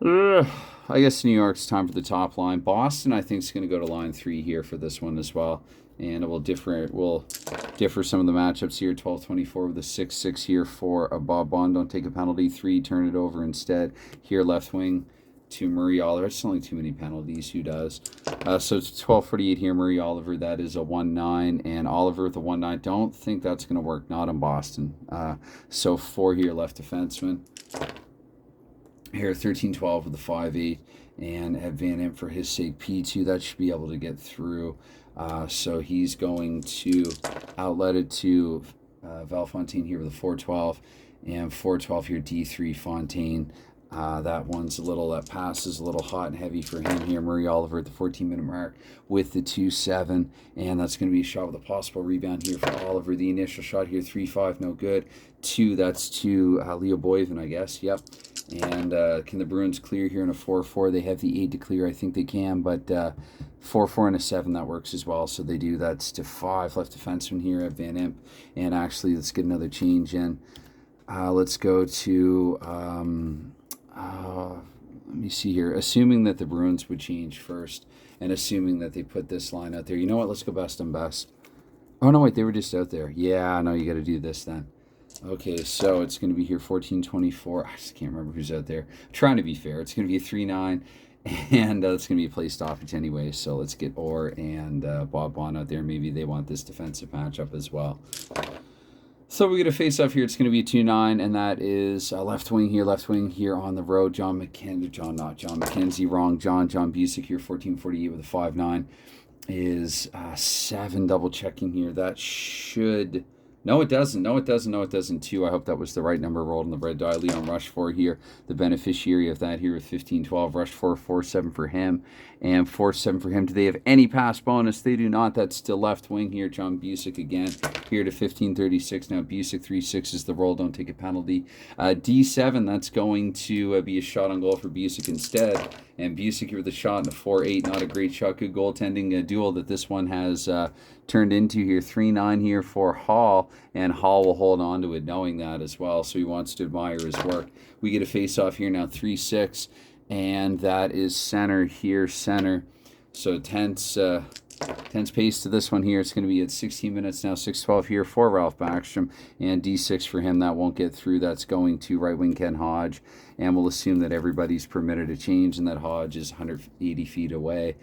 I guess New York's time for the top line. Boston, I think, is going to go to line 3 here for this one as well. And it will differ some of the matchups here. 12-24 with a 6-6 here for Bob Bond. Don't take a penalty. 3, turn it over instead. Here, left wing to Murray Oliver. It's only too many penalties. Who does? So it's 12:48 here. Murray Oliver, that is a 1-9. And Oliver with a 1-9. Don't think that's going to work. Not in Boston. So 4 here, left defenseman. Here, 13-12 with the 5-8, and at Van Imp for his sake, P2, that should be able to get through. So he's going to outlet it to Valfontaine here with a 4-12, and 4-12 here, D3 Fontaine. That one's that pass is a little hot and heavy for him here. Murray Oliver at the 14-minute mark with the 2-7. And that's going to be a shot with a possible rebound here for Oliver. The initial shot here, 3-5, no good. 2, that's to Leo Boyven, I guess. Yep. And can the Bruins clear here in a 4-4? They have the 8 to clear. I think they can, but 4-4 and a 7, that works as well. So they do. That's to 5. Left defenseman here at Van Imp. And actually, let's get another change in. Let's go to... let me see here. Assuming that the Bruins would change first, and assuming that they put this line out there. You know what? Let's go best on best. Oh, no, wait. They were just out there. Yeah, no, you got to do this then. Okay, so it's going to be here 14-24. I just can't remember who's out there. I'm trying to be fair. It's going to be a 3-9, and it's going to be a play stoppage anyway. So let's get Orr and Bob Bond out there. Maybe they want this defensive matchup as well. So we're going to face off here. It's going to be a 2-9, and that is left wing here on the road. John McKenzie, wrong. John Busick here, 14-48 with a 5-9 is 7 double checking here. That should... No, it doesn't. No, it doesn't. No, it doesn't. 2. I hope that was the right number rolled on the red die. Leon Rush 4 here, the beneficiary of that here with 15-12. Rush 4, 4-7 for him, and 4-7 for him. Do they have any pass bonus? They do not. That's still left wing here. John Busick again here to 15-36. Now Busick 3-6 is the roll. Don't take a penalty. D7, that's going to be a shot on goal for Busick instead. And Busick here with a shot in a 4-8. Not a great shot. Good goaltending duel that this one has turned into here. 3-9 here for Hall. And Hall will hold on to it knowing that as well. So he wants to admire his work. We get a face-off here now. 3-6. And that is center here. Center. So tense pace to this one here. It's going to be at 16 minutes now. 6-12 here for Ralph Backstrom. And D6 for him. That won't get through. That's going to right wing Ken Hodge. And we'll assume that everybody's permitted a change and that Hodge is 180 feet away.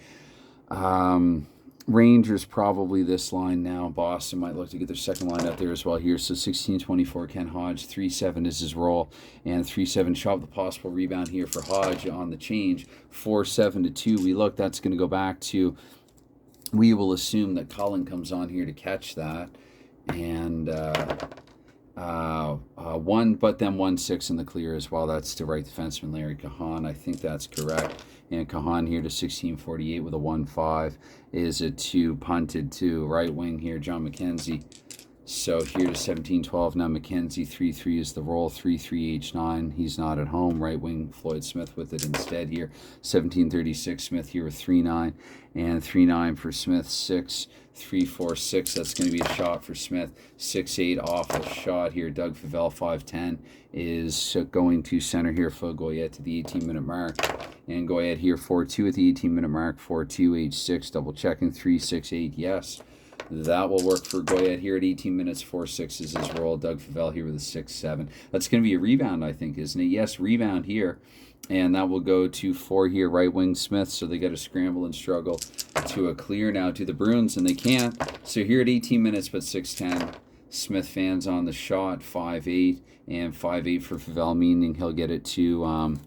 Rangers probably this line now. Boston might look to get their second line out there as well here. So 16-24, Ken Hodge. 3-7 is his roll. And 3-7 shot with a possible rebound here for Hodge on the change. 4-7-2. We look, that's going to go back to... We will assume that Cullen comes on here to catch that. And... 1, but then 1-6 in the clear as well. That's to right defenseman Larry Kahan. I think that's correct. And Kahan here to 16-48 with a 1-5 is a 2 punted to right wing here, John McKenzie. So here to 17-12. Now McKenzie 3-3 is the roll. 3-3 H9. He's not at home. Right wing Floyd Smith with it instead here. 17-36 Smith here with 3-9. And 3-9 for Smith. 6-3-4-6. That's going to be a shot for Smith. 6-8 awful shot here. Doug Favell 5-10 is going to center here for Goyette to the 18-minute mark. And Goyette here 4-2 at the 18-minute mark. 4-2 H6 double checking. 3-6-8 yes. That will work for Goyette here at 18 minutes. 4-6 is his roll. Doug Favell here with a 6-7. That's going to be a rebound, I think, isn't it? Yes, rebound here. And that will go to 4 here, right wing Smith. So they got to scramble and struggle to a clear now to the Bruins, and they can't. So here at 18 minutes, but 6-10. Smith fans on the shot, 5-8. And 5-8 for Favell, meaning he'll get it to...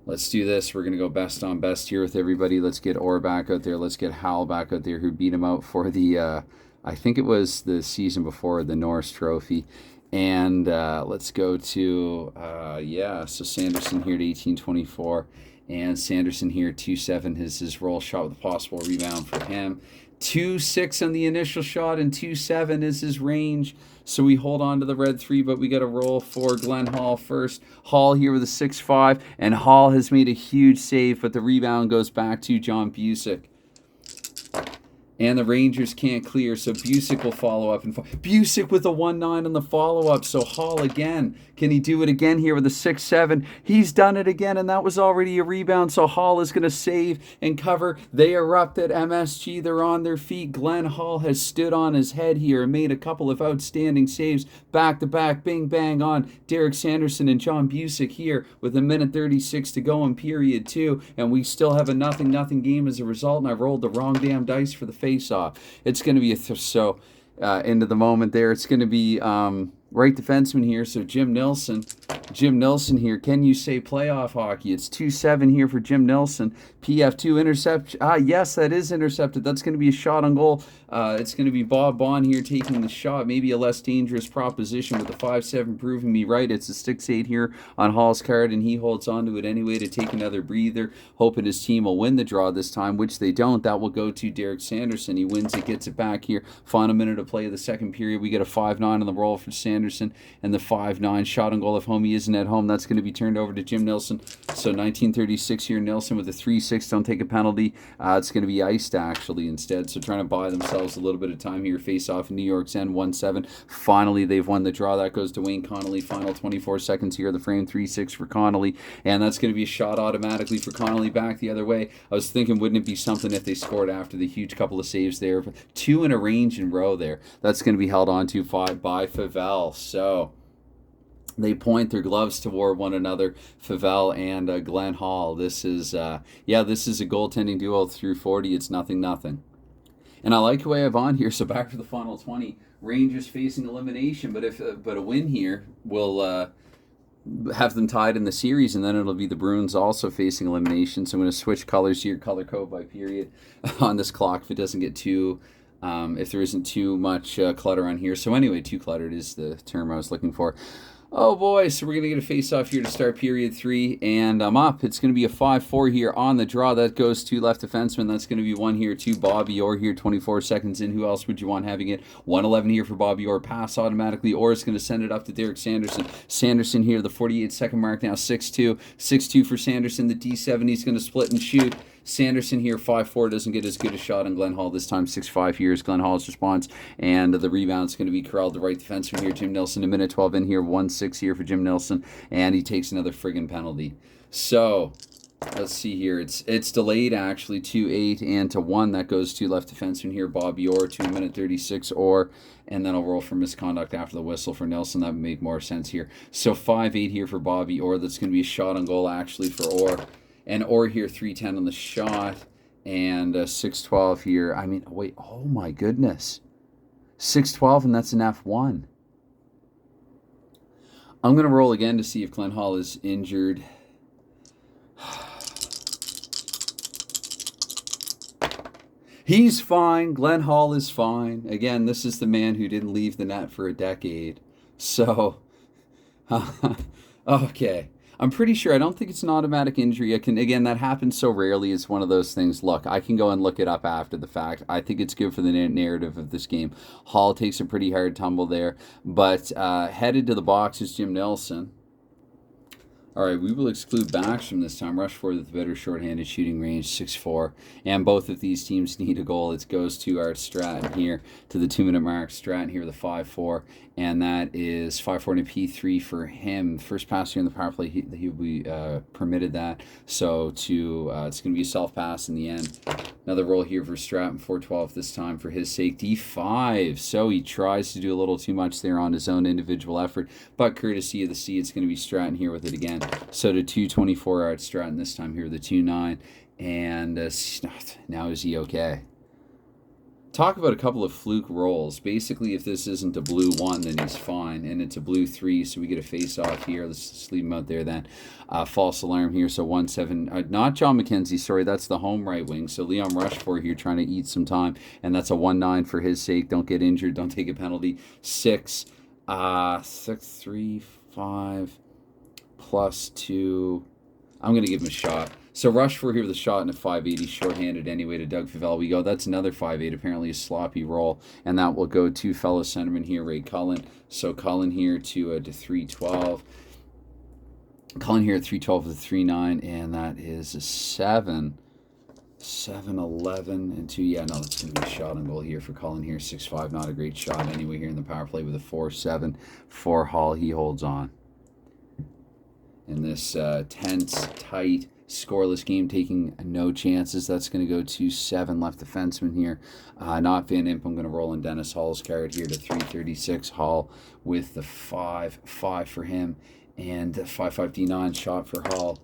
Let's do this. We're going to go best on best here with everybody. Let's get Orr back out there. Let's get Howell back out there, who beat him out for the, I think it was the season before, the Norris Trophy. And let's go to, so Sanderson here to 18-24. And Sanderson here, 2-7 is his roll. Shot with a possible rebound for him. 2-6 on the initial shot, and 2-7 is his range. So we hold on to the red 3, but we got a roll for Glenn Hall first. Hall here with a 6-5, and Hall has made a huge save, but the rebound goes back to John Busick. And the Rangers can't clear, so Busick will follow up. And Busick with a 1-9 on the follow-up. So Hall again. Can he do it again here with a 6-7? He's done it again, and that was already a rebound. So Hall is going to save and cover. They erupt at MSG. They're on their feet. Glenn Hall has stood on his head here and made a couple of outstanding saves. Back-to-back, bing-bang on Derek Sanderson and John Busick here with a minute 36 to go in period 2. And we still have a 0-0 game as a result, and I rolled the wrong damn dice for the face-off. It's going to be into the moment there. It's going to be right defenseman here, so Jim Nilsson. Jim Nilsson here. Can you say playoff hockey? It's 2-7 here for Jim Nilsson. PF2 intercept. Yes, that is intercepted. That's going to be a shot on goal. It's going to be Bob Bond here taking the shot. Maybe a less dangerous proposition with the 5-7 proving me right. It's a 6-8 here on Hall's card, and he holds on to it anyway to take another breather, hoping his team will win the draw this time, which they don't. That will go to Derek Sanderson. He wins it, gets it back here. Final minute of play of the second period. We get a 5-9 on the roll for Sanderson, and the 5-9 shot on goal if homie isn't at home. That's going to be turned over to Jim Nilsson. So 1936 here, Nilsson with a 3-6. Don't take a penalty. It's going to be iced actually instead. So trying to buy themselves a little bit of time here. Face off in New York's end, 1-7. Finally, they've won the draw. That goes to Wayne Connolly. Final 24 seconds here. The frame 3-6 for Connolly. And that's going to be a shot automatically for Connolly back the other way. I was thinking, wouldn't it be something if they scored after the huge couple of saves there? 2 in a range in row there. That's going to be held on to by Favell. So they point their gloves toward one another, Favell and Glenn Hall. This is, this is a goaltending duel through 40. It's 0-0. And I like the way I've on here. So back to the final 20. Rangers facing elimination, but a win here will have them tied in the series, and then it'll be the Bruins also facing elimination. So I'm going to switch colors here, color code by period on this clock if it doesn't get too. If there isn't too much clutter on here. So anyway, too cluttered is the term I was looking for. Oh boy, so we're going to get a face-off here to start period 3, and I'm up. It's going to be a 5-4 here on the draw. That goes to left defenseman. That's going to be 1 here to Bobby Orr here, 24 seconds in. Who else would you want having it? 1:11 here for Bobby Orr. Pass automatically. Orr is going to send it up to Derek Sanderson. Sanderson here, the 48-second mark now, 6-2. 6-2 for Sanderson. The D7, he's going to split and shoot. Sanderson here, 5-4, doesn't get as good a shot on Glenn Hall this time. 6-5 here is Glenn Hall's response, and the rebound's going to be corralled. The right defenseman here, Jim Nilsson. A minute 12 in here, 1-6 here for Jim Nilsson, and he takes another friggin' penalty. So let's see here. It's delayed actually 2-8 and to 1. That goes to left defenseman here, Bobby Orr, 2:36 Orr, and then I'll roll for misconduct after the whistle for Nilsson. That would make more sense here. So 5-8 here for Bobby Orr. That's going to be a shot on goal actually for Orr. And Orr here, 3-10 on the shot, and 6-12 here. I mean, wait, oh my goodness. 6-12, and that's an F1. I'm going to roll again to see if Glenn Hall is injured. He's fine. Glenn Hall is fine. Again, this is the man who didn't leave the net for a decade. So, okay. I'm pretty sure. I don't think it's an automatic injury. Again, that happens so rarely. It's one of those things. Look, I can go and look it up after the fact. I think it's good for the narrative of this game. Hall takes a pretty hard tumble there, but headed to the box is Jim Nilsson. All right, we will exclude backs from this time. Rush for the better shorthanded shooting range, 6-4. And both of these teams need a goal. It goes to our Stratton here to the 2-minute mark. Stratton here, the 5-4. And that is 5-4 and a P3 for him. First pass here in the power play, he will be permitted that. So it's going to be a self-pass in the end. Another roll here for Stratton, 4-12 this time for his sake. D5. So he tries to do a little too much there on his own individual effort. But courtesy of the C, it's going to be Stratton here with it again. So to 2-24 at Stratton this time here, the 2-9. And now is he okay? Talk about a couple of fluke rolls. Basically, if this isn't a blue 1, then he's fine. And it's a blue 3, so we get a face-off here. Let's just leave him out there then. False alarm here, so 1-7. Not John McKenzie, sorry, that's the home right wing. So Leon Rushford here trying to eat some time. And that's a 1-9 for his sake. Don't get injured. Don't take a penalty. 6, 3, 5, plus 2. I'm going to give him a shot. So Rushford here with a shot and a 5-8. Shorthanded anyway to Doug Favell. We go. That's another 5-8. Apparently a sloppy roll. And that will go to fellow centerman here, Ray Cullen. So Cullen here to 3-12. Cullen here at 3-12 with a 3-9. And that is a 7. 7-11 and 2. Yeah, no, that's going to be a shot on goal here for Cullen here. 6-5. Not a great shot anyway here in the power play with a 4-7 for Hall. He holds on. In this tense, tight, scoreless game, taking no chances. That's going to go to 7 left defensemen here. Not Van Imp. I'm going to roll in Dennis Hall's card here to 336. Hall with the 5-5 for him. And 5-5 D9 shot for Hall.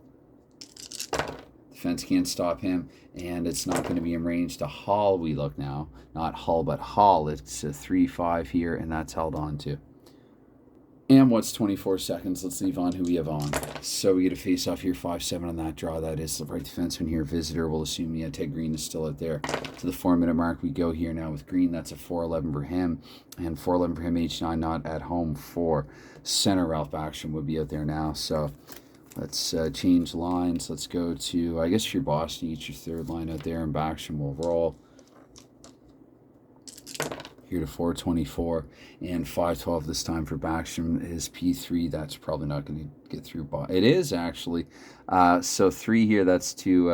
Defense can't stop him. And it's not going to be in range to Hall. We look now. Not Hall, but Hall. It's a 3-5 here, and that's held on to. And what's 24 seconds? Let's leave on who we have on. So we get a face-off here, 5-7 on that draw. That is the right defenseman here. Visitor, we'll assume, yeah, Ted Green is still out there. To the 4-minute mark, we go here now with Green. That's a 4-11 for him. And 4-11 for him, H9 not at home for center. Ralph Backstrom would be out there now. So let's change lines. Let's go to, I guess, your Boston. Each your third line out there, and Backstrom will roll. Here to 424 and 512 this time for Backstrom. His P3, that's probably not going to get through. It is actually. So 3 here, that's to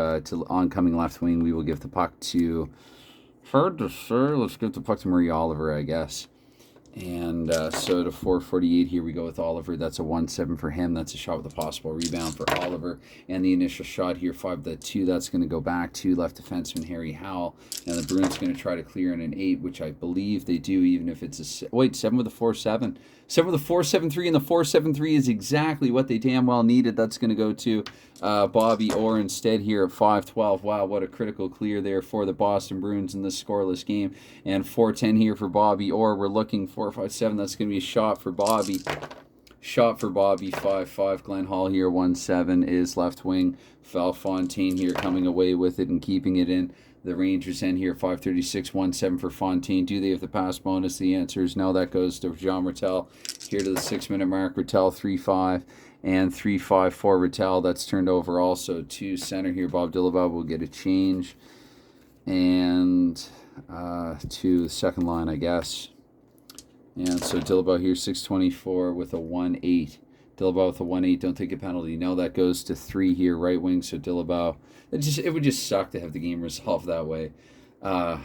oncoming left wing. We will give the puck to, hard to say, let's give the puck to Murray Oliver, I guess. And so to 448 here we go with Oliver. That's a 1-7 for him. That's a shot with a possible rebound for Oliver. And the initial shot here, 5-2, that's going to go back to left defenseman Harry Howell. And the Bruins going to try to clear in an 8, which I believe they do, even if it's a... Wait, 7 with a 4-7. 7 with a 4-7-3, and the 4-7-3 is exactly what they damn well needed. That's going to go to Bobby Orr instead here at 5-12. Wow, what a critical clear there for the Boston Bruins in this scoreless game. And 4-10 here for Bobby Orr. We're looking 4-5-7. That's going to be a shot for Bobby. Shot for Bobby, 5-5. Glenn Hall here, 1-7 is left wing. Val Fontaine here coming away with it and keeping it in. The Rangers end here, 5:36, 1-7 for Fontaine. Do they have the pass bonus? The answer is no. That goes to Jean Rattel. Here to the 6-minute mark, Rattel 3-5 and 3-5 for Rattel. That's turned over also to center here. Bob Dillabaugh will get a change. And to the second line, I guess. And so Dillabaugh here, 6:24 with a 1-8. Dillabaugh with a 1-8, don't take a penalty. No, that goes to 3 here, right wing. So Dillabaugh, it would just suck to have the game resolved that way. Might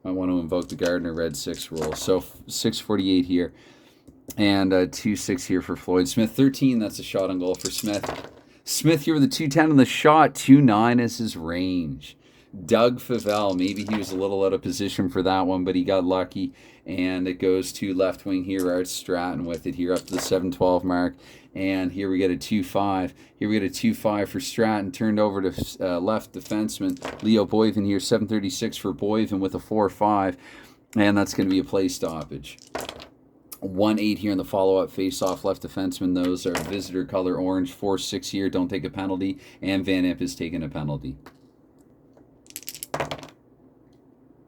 want to invoke the Gardner Red 6 rule. So 6:48 here, and 2-6 here for Floyd Smith. 13, that's a shot on goal for Smith. Smith here with a 2-10 on the shot. 2-9 is his range. Doug Favell, maybe he was a little out of position for that one, but he got lucky. And it goes to left wing here, Art Stratton with it here up to the 7:12 mark. And here we get a 2-5. Here we get a 2-5 for Stratton. Turned over to left defenseman Leo Boyven here, 7:36 for Boyven with a 4-5. And that's going to be a play stoppage. 1-8 here in the follow-up face-off left defenseman. Those are visitor color orange. 4-6 here, don't take a penalty. And Van Imp is taking a penalty.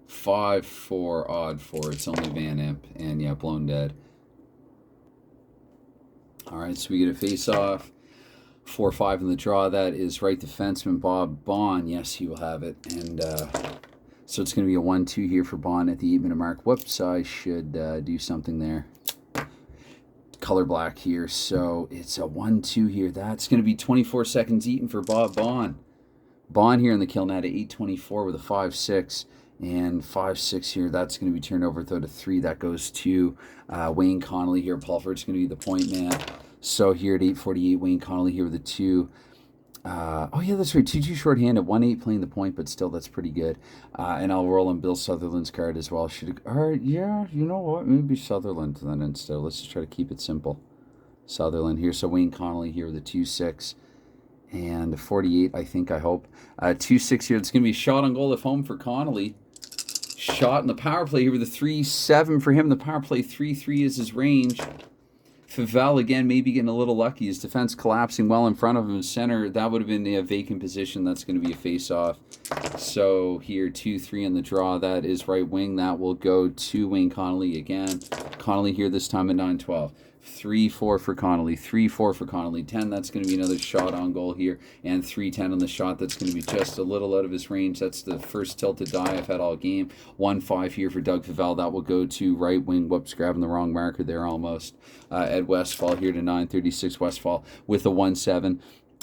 5-4 odd for it's only Van Imp, and yeah, blown dead. All right, so we get a face-off. 4-5 in the draw. That is right defenseman Bob Bond. Yes, he will have it. And so it's going to be a 1-2 here for Bond at the 8-minute mark. Whoops, I should do something there. Color black here, so it's a 1-2 here. That's going to be 24 seconds eaten for Bob Bond. Bond here in the kill net at 8:24 with a 5-6. And 5-6 here, that's going to be turned over though to 3. That goes to Wayne Connolly here. Pulford's going to be the point man. So here at 8:48, Wayne Connolly here with a 2. Oh yeah, that's right. 2-2 shorthanded. 1-8 playing the point, but still that's pretty good. And I'll roll on Bill Sutherland's card as well. Yeah, you know what? Maybe Sutherland then instead. Let's just try to keep it simple. Sutherland here. So Wayne Connolly here with a 2-6. And 48, I think, I hope. 2-6 here. It's going to be a shot on goal if home for Connolly. Shot in the power play here with a 3-7 for him. The power play 3-3 is his range. Favell, again, maybe getting a little lucky. His defense collapsing well in front of him. Center, that would have been a vacant position. That's going to be a face-off. So here, 2-3 in the draw. That is right wing. That will go to Wayne Connolly again. Connolly here this time at 9:12. 3-4 for Connolly, 3-4 for Connolly, 10, that's going to be another shot on goal here, and 3-10 on the shot, that's going to be just a little out of his range. That's the first tilted die I've had all game. 1-5 here for Doug Favell, that will go to right wing. Whoops, grabbing the wrong marker there almost. Ed Westfall here to 9:36, Westfall with a 1-7.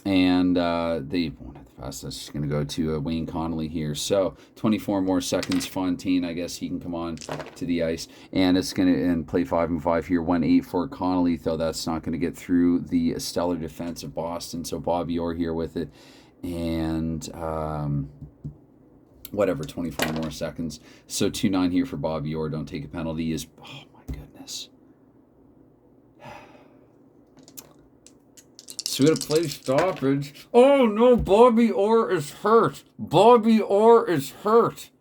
And they won't have the pass. That's just going to go to Wayne Connolly here. So 24 more seconds. Fontaine, I guess he can come on to the ice. And it's going to play 5-5 here. 1-8 for Connolly, though that's not going to get through the stellar defense of Boston. So Bobby Orr here with it. And whatever, 24 more seconds. So 2-9 here for Bobby Orr. Don't take a penalty. Is, oh my goodness. So we got to play stoppage. Oh no, Bobby Orr is hurt. Bobby Orr is hurt.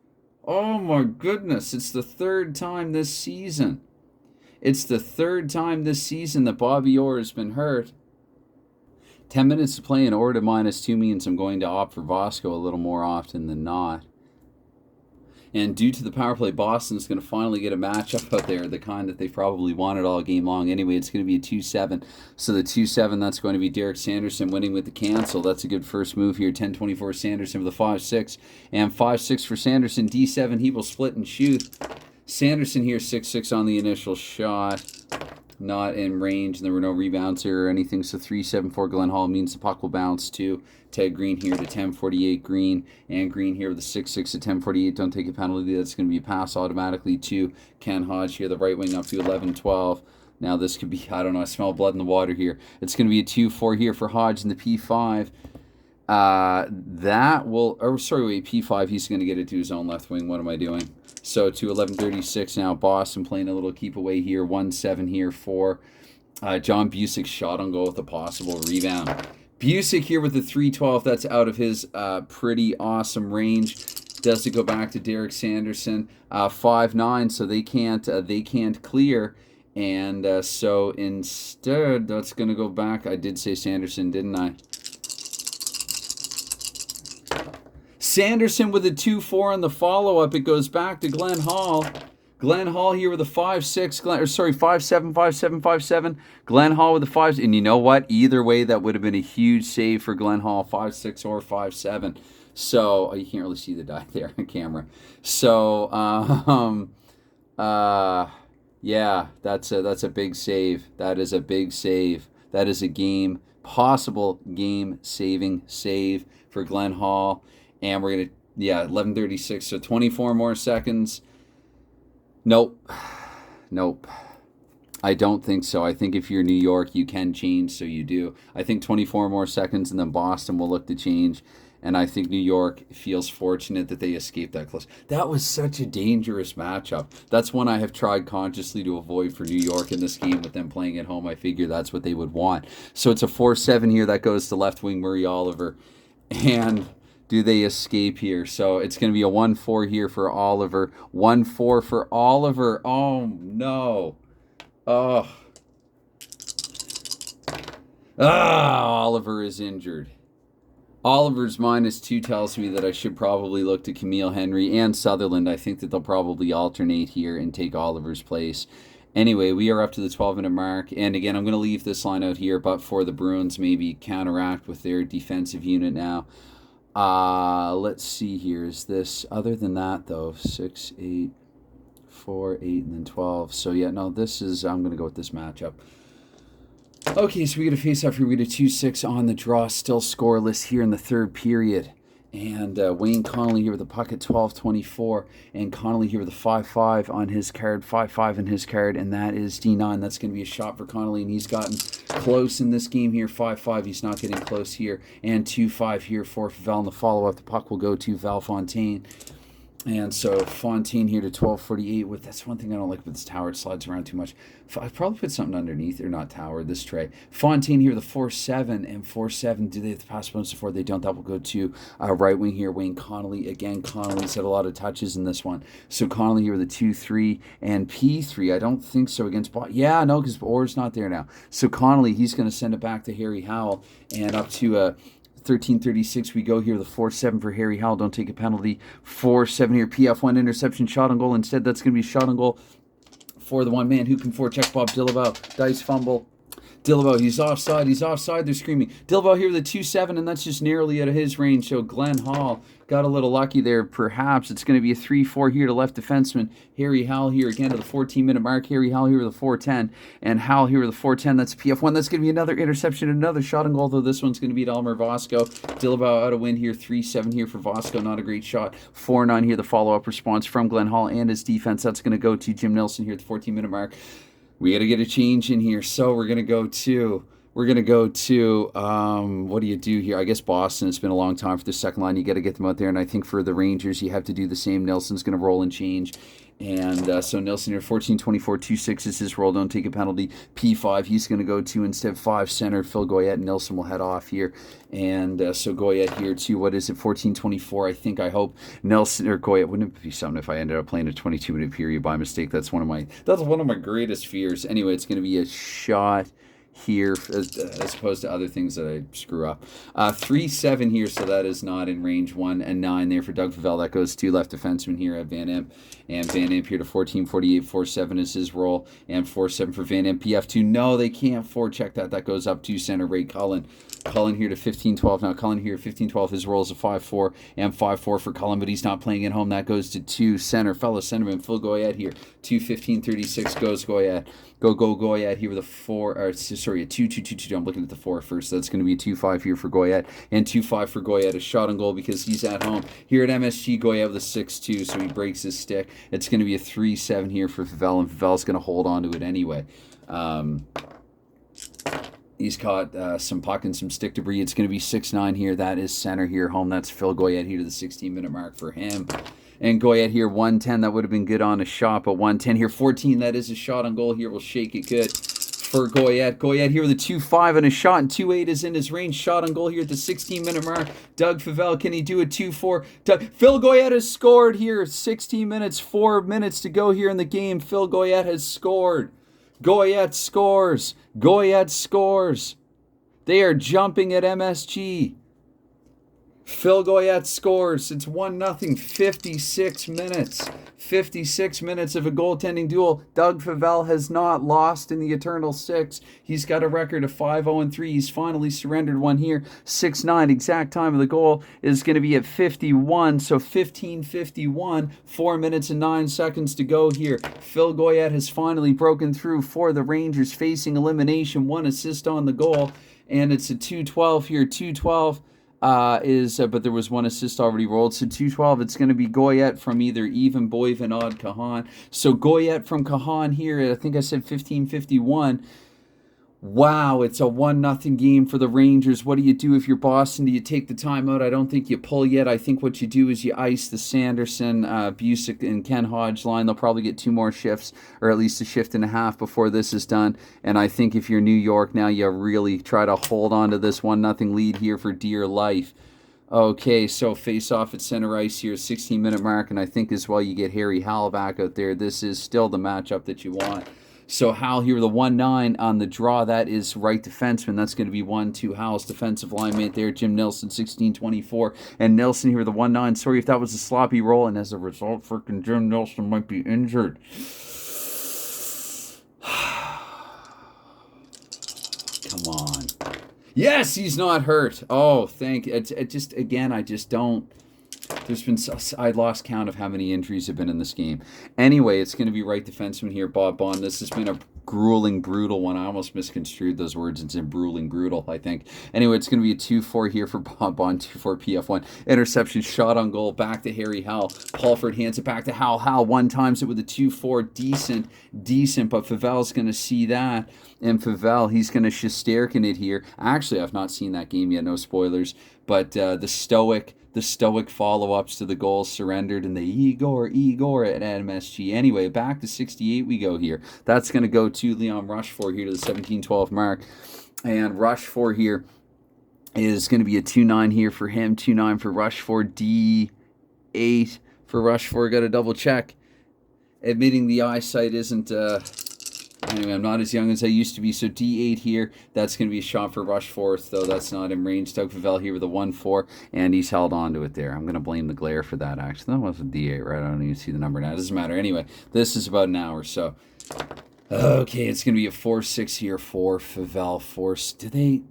Oh my goodness, it's the 3rd time this season. It's the third time this season that Bobby Orr has been hurt. 10 minutes to play, and Orr to -2 means I'm going to opt for Vosco a little more often than not. And due to the power play, Boston's going to finally get a matchup out there, the kind that they probably wanted all game long. Anyway, it's going to be a 2-7. So the 2-7, that's going to be Derek Sanderson winning with the cancel. That's a good first move here. 10-24 Sanderson with a 5-6. And 5-6 for Sanderson. D7, he will split and shoot. Sanderson here, 6-6 on the initial shot. Not in range, and there were no rebounds here or anything. So 3-7 for Glenn Hall means the puck will bounce to Ted Green here to 10-48 Green, and Green here with a 6-6 to 10-48. Don't take a penalty. That's going to be a pass automatically to Ken Hodge here, the right wing up to 11-12. Now this could be, I don't know, I smell blood in the water here. It's going to be a 2-4 here for Hodge in the P5. That will, or sorry, wait, P5, he's going to get it to his own left wing. What am I doing? So to 11:36 now, Boston playing a little keep away here. 1-7 here for John Busick's shot on goal with a possible rebound. Busick here with the 3-12. That's out of his pretty awesome range. Does it go back to Derek Sanderson? 5-9, so they can't clear. And so instead, that's going to go back. I did say Sanderson, didn't I? Sanderson with a 2-4 on the follow-up. It goes back to Glenn Hall. Glenn Hall here with a 5-6. 5-7, 5-7, 5-7. Glenn Hall with a 5. And you know what? Either way, that would have been a huge save for Glenn Hall. 5-6 or 5-7. So, you can't really see the die there on camera. So, yeah, that's a big save. That is a big save. That is a possible game-saving save for Glenn Hall. And we're going to, 11:36, so 24 more seconds. Nope. I don't think so. I think if you're New York, you can change, so you do. I think 24 more seconds, and then Boston will look to change. And I think New York feels fortunate that they escaped that close. That was such a dangerous matchup. That's one I have tried consciously to avoid for New York in this game with them playing at home. I figure that's what they would want. So it's a 4-7 here. That goes to left wing Murray Oliver. And do they escape here? So it's going to be a 1-4 here for Oliver. 1-4 for Oliver. Oh, no. Oh. Oliver is injured. Oliver's -2 tells me that I should probably look to Camille Henry and Sutherland. I think that they'll probably alternate here and take Oliver's place. Anyway, we are up to the 12-minute mark. And again, I'm going to leave this line out here, but for the Bruins, maybe counteract with their defensive unit now. Let's see here. Is this, other than that, though, 6, 8, 4, 8, and then 12. So, yeah, no, this is, I'm going to go with this matchup. Okay, so we get a face-off here. We get a 2-6 on the draw, still scoreless here in the third period. And Wayne Connolly here with the puck at 12:24. And Connolly here with a 5-5 on his card, 5-5 in his card, and that is D9. That's going to be a shot for Connolly, and he's gotten close in this game here. 5-5, he's not getting close here. And 2-5 here for Favell in the follow-up. The puck will go to Val Fontaine. And so Fontaine here to 12:48 with, that's one thing I don't like with this tower. It slides around too much. I'd probably put something underneath, or not tower, this tray. Fontaine here, the 4-7, and 4-7. Do they have the pass bonus before? They don't. That will go to right wing here, Wayne Connolly. Again, Connolly's had a lot of touches in this one. So Connolly here with a 2-3 and P3. I don't think so against, yeah, no, because Orr's not there now. So Connolly, he's going to send it back to Harry Howell, and up to 13:36, we go here. The 4-7 for Harry Howell. Don't take a penalty. 4-7 here. PF1 interception, shot on goal. Instead, that's going to be shot on goal for the one man who can check Bob Dillabow. Dice fumble. Dillabow, he's offside. He's offside. They're screaming. Dillabow here with a 2-7, and that's just narrowly out of his range. So Glenn Hall got a little lucky there. Perhaps it's going to be a 3-4 here to left defenseman Harry Howell here again to the 14-minute mark. Harry Howell here with a 4-10, and Howell here with a 4-10. That's PF1. That's going to be another interception, another shot on goal, though this one's going to be to Elmer Vosco. Dillabow out of win here. 3-7 here for Vosco. Not a great shot. 4-9 here, the follow-up response from Glenn Hall and his defense. That's going to go to Jim Nelson here at the 14-minute mark. We got to get a change in here, so we're going to go to We're going to go to, what do you do here? I guess Boston. It's been a long time for the second line. You got to get them out there. And I think for the Rangers, you have to do the same. Nelson's going to roll and change. And so Nelson here, 14-24, 2-6 is his roll. Don't take a penalty. P5, he's going to go to instead 5 center. Phil Goyette. Nelson will head off here. And so Goyette here to, what is it, 14-24, I hope. Nelson or Goyette, wouldn't it be something if I ended up playing a 22-minute period by mistake? That's one of my greatest fears. Anyway, it's going to be a shot here as opposed to other things that I screw up. 3-7 here, so that is not in range. 1 and 9 there for Doug Favell. That goes to left defenseman here at Van Imp. And Van Imp here to 14-48. 4-7 is his roll. And 4-7 for Van Imp. PF2. No, they can't forecheck that. That goes up to center Ray Cullen. Cullen here to 15-12. Now Cullen here 15-12. His roll is a 5-4 and 5-4 for Cullen, but he's not playing at home. That goes to 2 center. Fellow centerman Phil Goyette here. 2-15-36 goes Goyette. Go Goyette here with a 4, or sorry, a 2-2-2-2. I'm looking at the 4 first. That's going to be a 2-5 here for Goyette, and 2-5 for Goyette. A shot on goal because he's at home. Here at MSG, Goyette with a 6-2, so he breaks his stick. It's going to be a 3-7 here for Favell, and Favell's going to hold on to it anyway. He's caught some puck and some stick debris. It's going to be 6-9 here. That is center here home. That's Phil Goyette here to the 16-minute mark for him. And Goyette here, 110. That would have been good on a shot, but 110 here, 14. That is a shot on goal here. We'll shake it good for Goyette. Goyette here with a 2-5 and a shot, and 2-8 is in his range. Shot on goal here at the 16-minute mark. Doug Favell, can he do a 2-4? Phil Goyette has scored here. 16 minutes, 4 minutes to go here in the game. Phil Goyette has scored. Goyette scores. Goyette scores. They are jumping at MSG. Phil Goyette scores. It's 1-0, 56 minutes. 56 minutes of a goaltending duel. Doug Favell has not lost in the Eternal 6. He's got a record of 5-0-3. He's finally surrendered one here. 6-9. Exact time of the goal is going to be at 51. So 15:51. 4 minutes and 9 seconds to go here. Phil Goyette has finally broken through for the Rangers, facing elimination. 1 assist on the goal. And it's a 2-12 here. 2-12. But there was 1 assist already rolled. So 2-12, it's going to be Goyette from either Even, Boyven, Odd, Kahan. So Goyette from Kahan here, I think I said 15:51. Wow, it's a 1-0 game for the Rangers. What do you do if you're Boston? Do you take the timeout? I don't think you pull yet. I think what you do is you ice the Sanderson, Busick, and Ken Hodge line. They'll probably get 2 more shifts, or at least a shift and a half before this is done. And I think if you're New York now, you really try to hold on to this 1-0 lead here for dear life. Okay, so face off at center ice here, 16-minute mark, and I think as well you get Harry Howell back out there. This is still the matchup that you want. So Howell here with a 1-9 on the draw. That is right defenseman. That's going to be 1-2. Howell's defensive line mate there. Jim Nelson, 16-24. And Nelson here with a 1-9. Sorry if that was a sloppy roll. And as a result, freaking Jim Nelson might be injured. Come on. Yes, he's not hurt. Oh, thank you. I just don't. I lost count of how many injuries have been in this game. Anyway, it's going to be right defenseman here, Bob Bond. This has been a grueling, brutal one. I almost misconstrued those words. It's in grueling, brutal, I think. Anyway, it's going to be a 2-4 here for Bob Bond, 2-4 PF1. Interception, shot on goal, back to Harry Howell. Paulford hands it back to Howell. Howell one times it with a 2-4. Decent, but Favell's going to see that. And Favell, he's going to Shesterkin it here. Actually, I've not seen that game yet, no spoilers. But the stoic follow-ups to the goals surrendered, and the Igor at MSG. Anyway, back to 68 we go here. That's going to go to Leon Rushford here to the 17-12 mark. And Rushford here is going to be a 2-9 here for him. 2-9 for Rushford. D8 for Rushford. Got to double check. Admitting the eyesight isn't... Anyway, I'm not as young as I used to be, so D8 here. That's going to be a shot for Rushforth, though that's not in range. Doug Favell here with a 1-4, and he's held on to it there. I'm going to blame the glare for that, actually. That wasn't D8, right? I don't even see the number now. It doesn't matter. Anyway, this is about an hour, so... Okay, it's going to be a 4-6 here for Favell.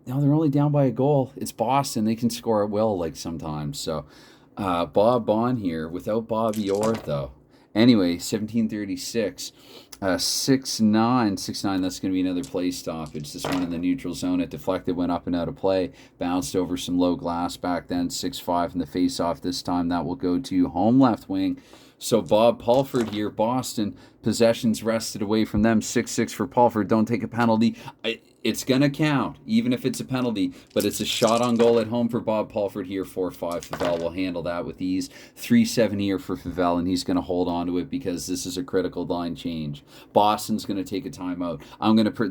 No, they're only down by a goal. It's Boston. They can score at will, like, sometimes. So, Bob Bond here without Bobby Orr, though. Anyway, 17:36. 6-9. That's going to be another play stoppage. This one in the neutral zone. It deflected, went up and out of play. Bounced over some low glass back then. 6-5 in the face-off this time. That will go to home left wing. So Bob Paulford here, Boston. Possessions wrested away from them. 6-6 for Paulford. Don't take a penalty. It's going to count, even if it's a penalty, but it's a shot on goal at home for Bob Pulford here, 4-5. Favell will handle that with ease. 3-7 here for Favell, and he's going to hold on to it because this is a critical line change. Boston's going to take a timeout.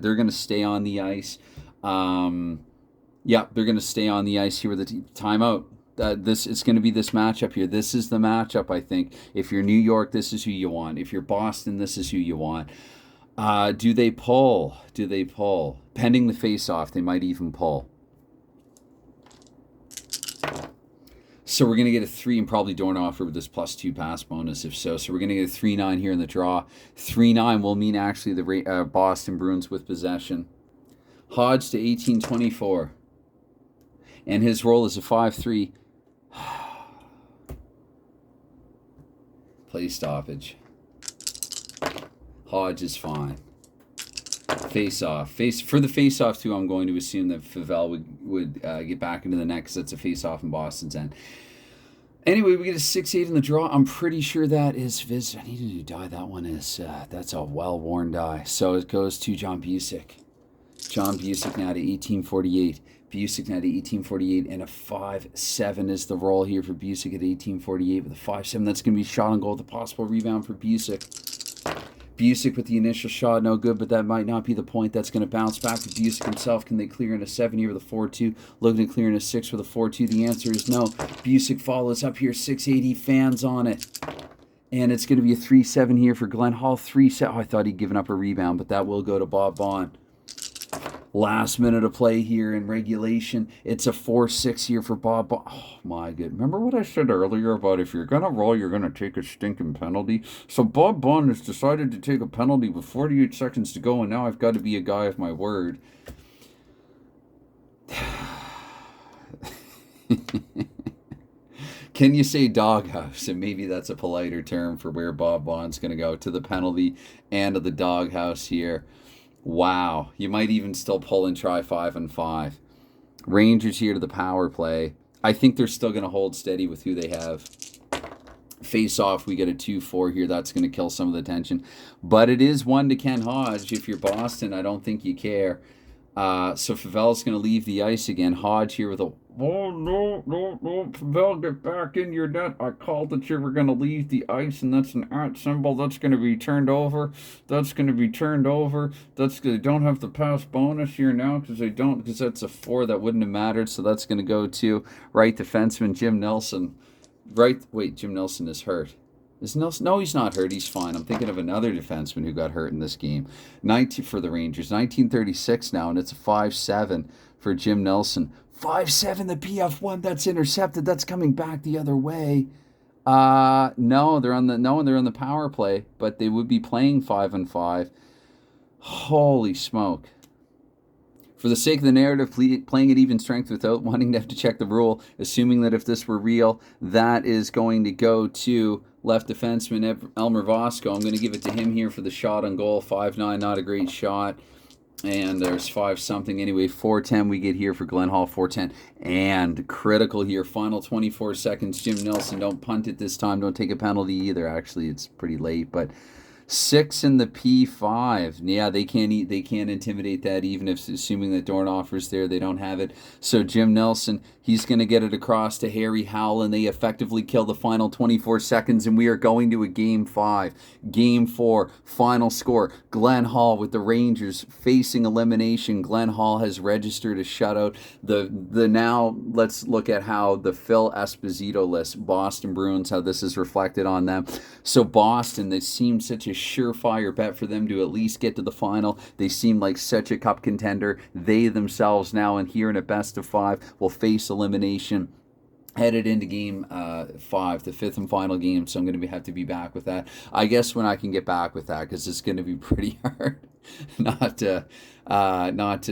They're going to stay on the ice. Yeah, they're going to stay on the ice here with a timeout. It's going to be this matchup here. This is the matchup, I think. If you're New York, this is who you want. If you're Boston, this is who you want. Do they pull? Do they pull? Pending the face-off, they might even pull. So we're going to get a 3 and probably Dornhofer with this +2 pass bonus if so. So we're going to get a 3-9 here in the draw. 3-9 will mean actually the Boston Bruins with possession. Hodge to 18-24. And his role is a 5-3. Play stoppage. Hodge is fine. Face-off. For the face-off, too, I'm going to assume that Favell would get back into the net because that's a face-off in Boston's end. Anyway, we get a 6-8 in the draw. I'm pretty sure that is Viz. I need a new die. That one is, that's a well-worn die. So it goes to John Busick. John Busick now to 1848. Busick now to 1848, and a 5-7 is the roll here for Busick at 1848 with a 5-7. That's going to be shot on goal with a possible rebound for Busick. Busick with the initial shot, no good, but that might not be the point. That's going to bounce back to Busick himself. Can they clear in a 7 here with a 4-2? Looking to clear in a 6 with a 4-2. The answer is no. Busick follows up here, 6-8. Fans on it. And it's going to be a 3-7 here for Glenn Hall. 3-7. Oh, I thought he'd given up a rebound, but that will go to Bob Bond. Last minute of play here in regulation. It's a 4-6 here for Bob Bond. Oh, my good. Remember what I said earlier about if you're going to roll, you're going to take a stinking penalty? So Bob Bond has decided to take a penalty with 48 seconds to go, and now I've got to be a guy of my word. Can you say doghouse? And maybe that's a politer term for where Bob Bond's going to go, to the penalty and to the doghouse here. Wow. You might even still pull and try 5-5. Rangers here to the power play. I think they're still going to hold steady with who they have. Face off, we get a 2-4 here. That's going to kill some of the tension. But it is 1 to Ken Hodge. If you're Boston, I don't think you care. So Favell's going to leave the ice again. Hodge here with a... Oh, no, Favell, get back in your net. I called that you were going to leave the ice, and that's an @ symbol. That's going to be turned over. That's going to be turned over. They don't have the pass bonus here now because that's a 4 that wouldn't have mattered. So that's going to go to right defenseman Jim Nelson. Jim Nelson is hurt. Is Nelson? No, he's not hurt. He's fine. I'm thinking of another defenseman who got hurt in this game. 19 for the Rangers. 1936 now, and it's a 5-7 for Jim Nelson. 5-7, the PF1, that's intercepted. That's coming back the other way. No, they're on the power play, but they would be playing 5-5. Holy smoke. For the sake of the narrative, playing at even strength without wanting to have to check the rule, assuming that if this were real, that is going to go to left defenseman Elmer Vosco. I'm going to give it to him here for the shot on goal. 5-9, not a great shot. And there's 5-something. Anyway, 4-10 we get here for Glenn Hall, 4-10. And critical here, final 24 seconds. Jim Nelson, don't punt it this time. Don't take a penalty either. Actually, it's pretty late, but 6 in the P5. Yeah, they can't intimidate that, even if assuming that Dornhofer's there, they don't have it. So Jim Nelson, he's going to get it across to Harry Howell, and they effectively kill the final 24 seconds, and we are going to a Game 5. Game 4, final score. Glenn Hall with the Rangers facing elimination. Glenn Hall has registered a shutout. Now let's look at how the Phil Esposito list, Boston Bruins, how this is reflected on them. So Boston, they seem such a surefire bet for them to at least get to the final. They seem like such a cup contender. They themselves now, and here in a best of 5, will face elimination headed into Game 5, the 5th and final game. So I'm going to have to be back with that. I guess when I can get back with that, because it's going to be pretty hard not to want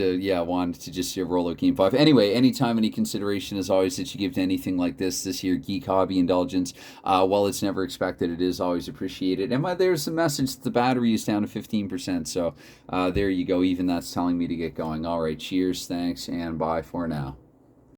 to just roll out Game 5. Anyway, anytime any consideration is always that you give to anything like this here geek hobby indulgence, while it's never expected, it is always appreciated. And there's the message that the battery is down to 15%. So there you go. Even that's telling me to get going. All right, cheers, thanks, and bye for now.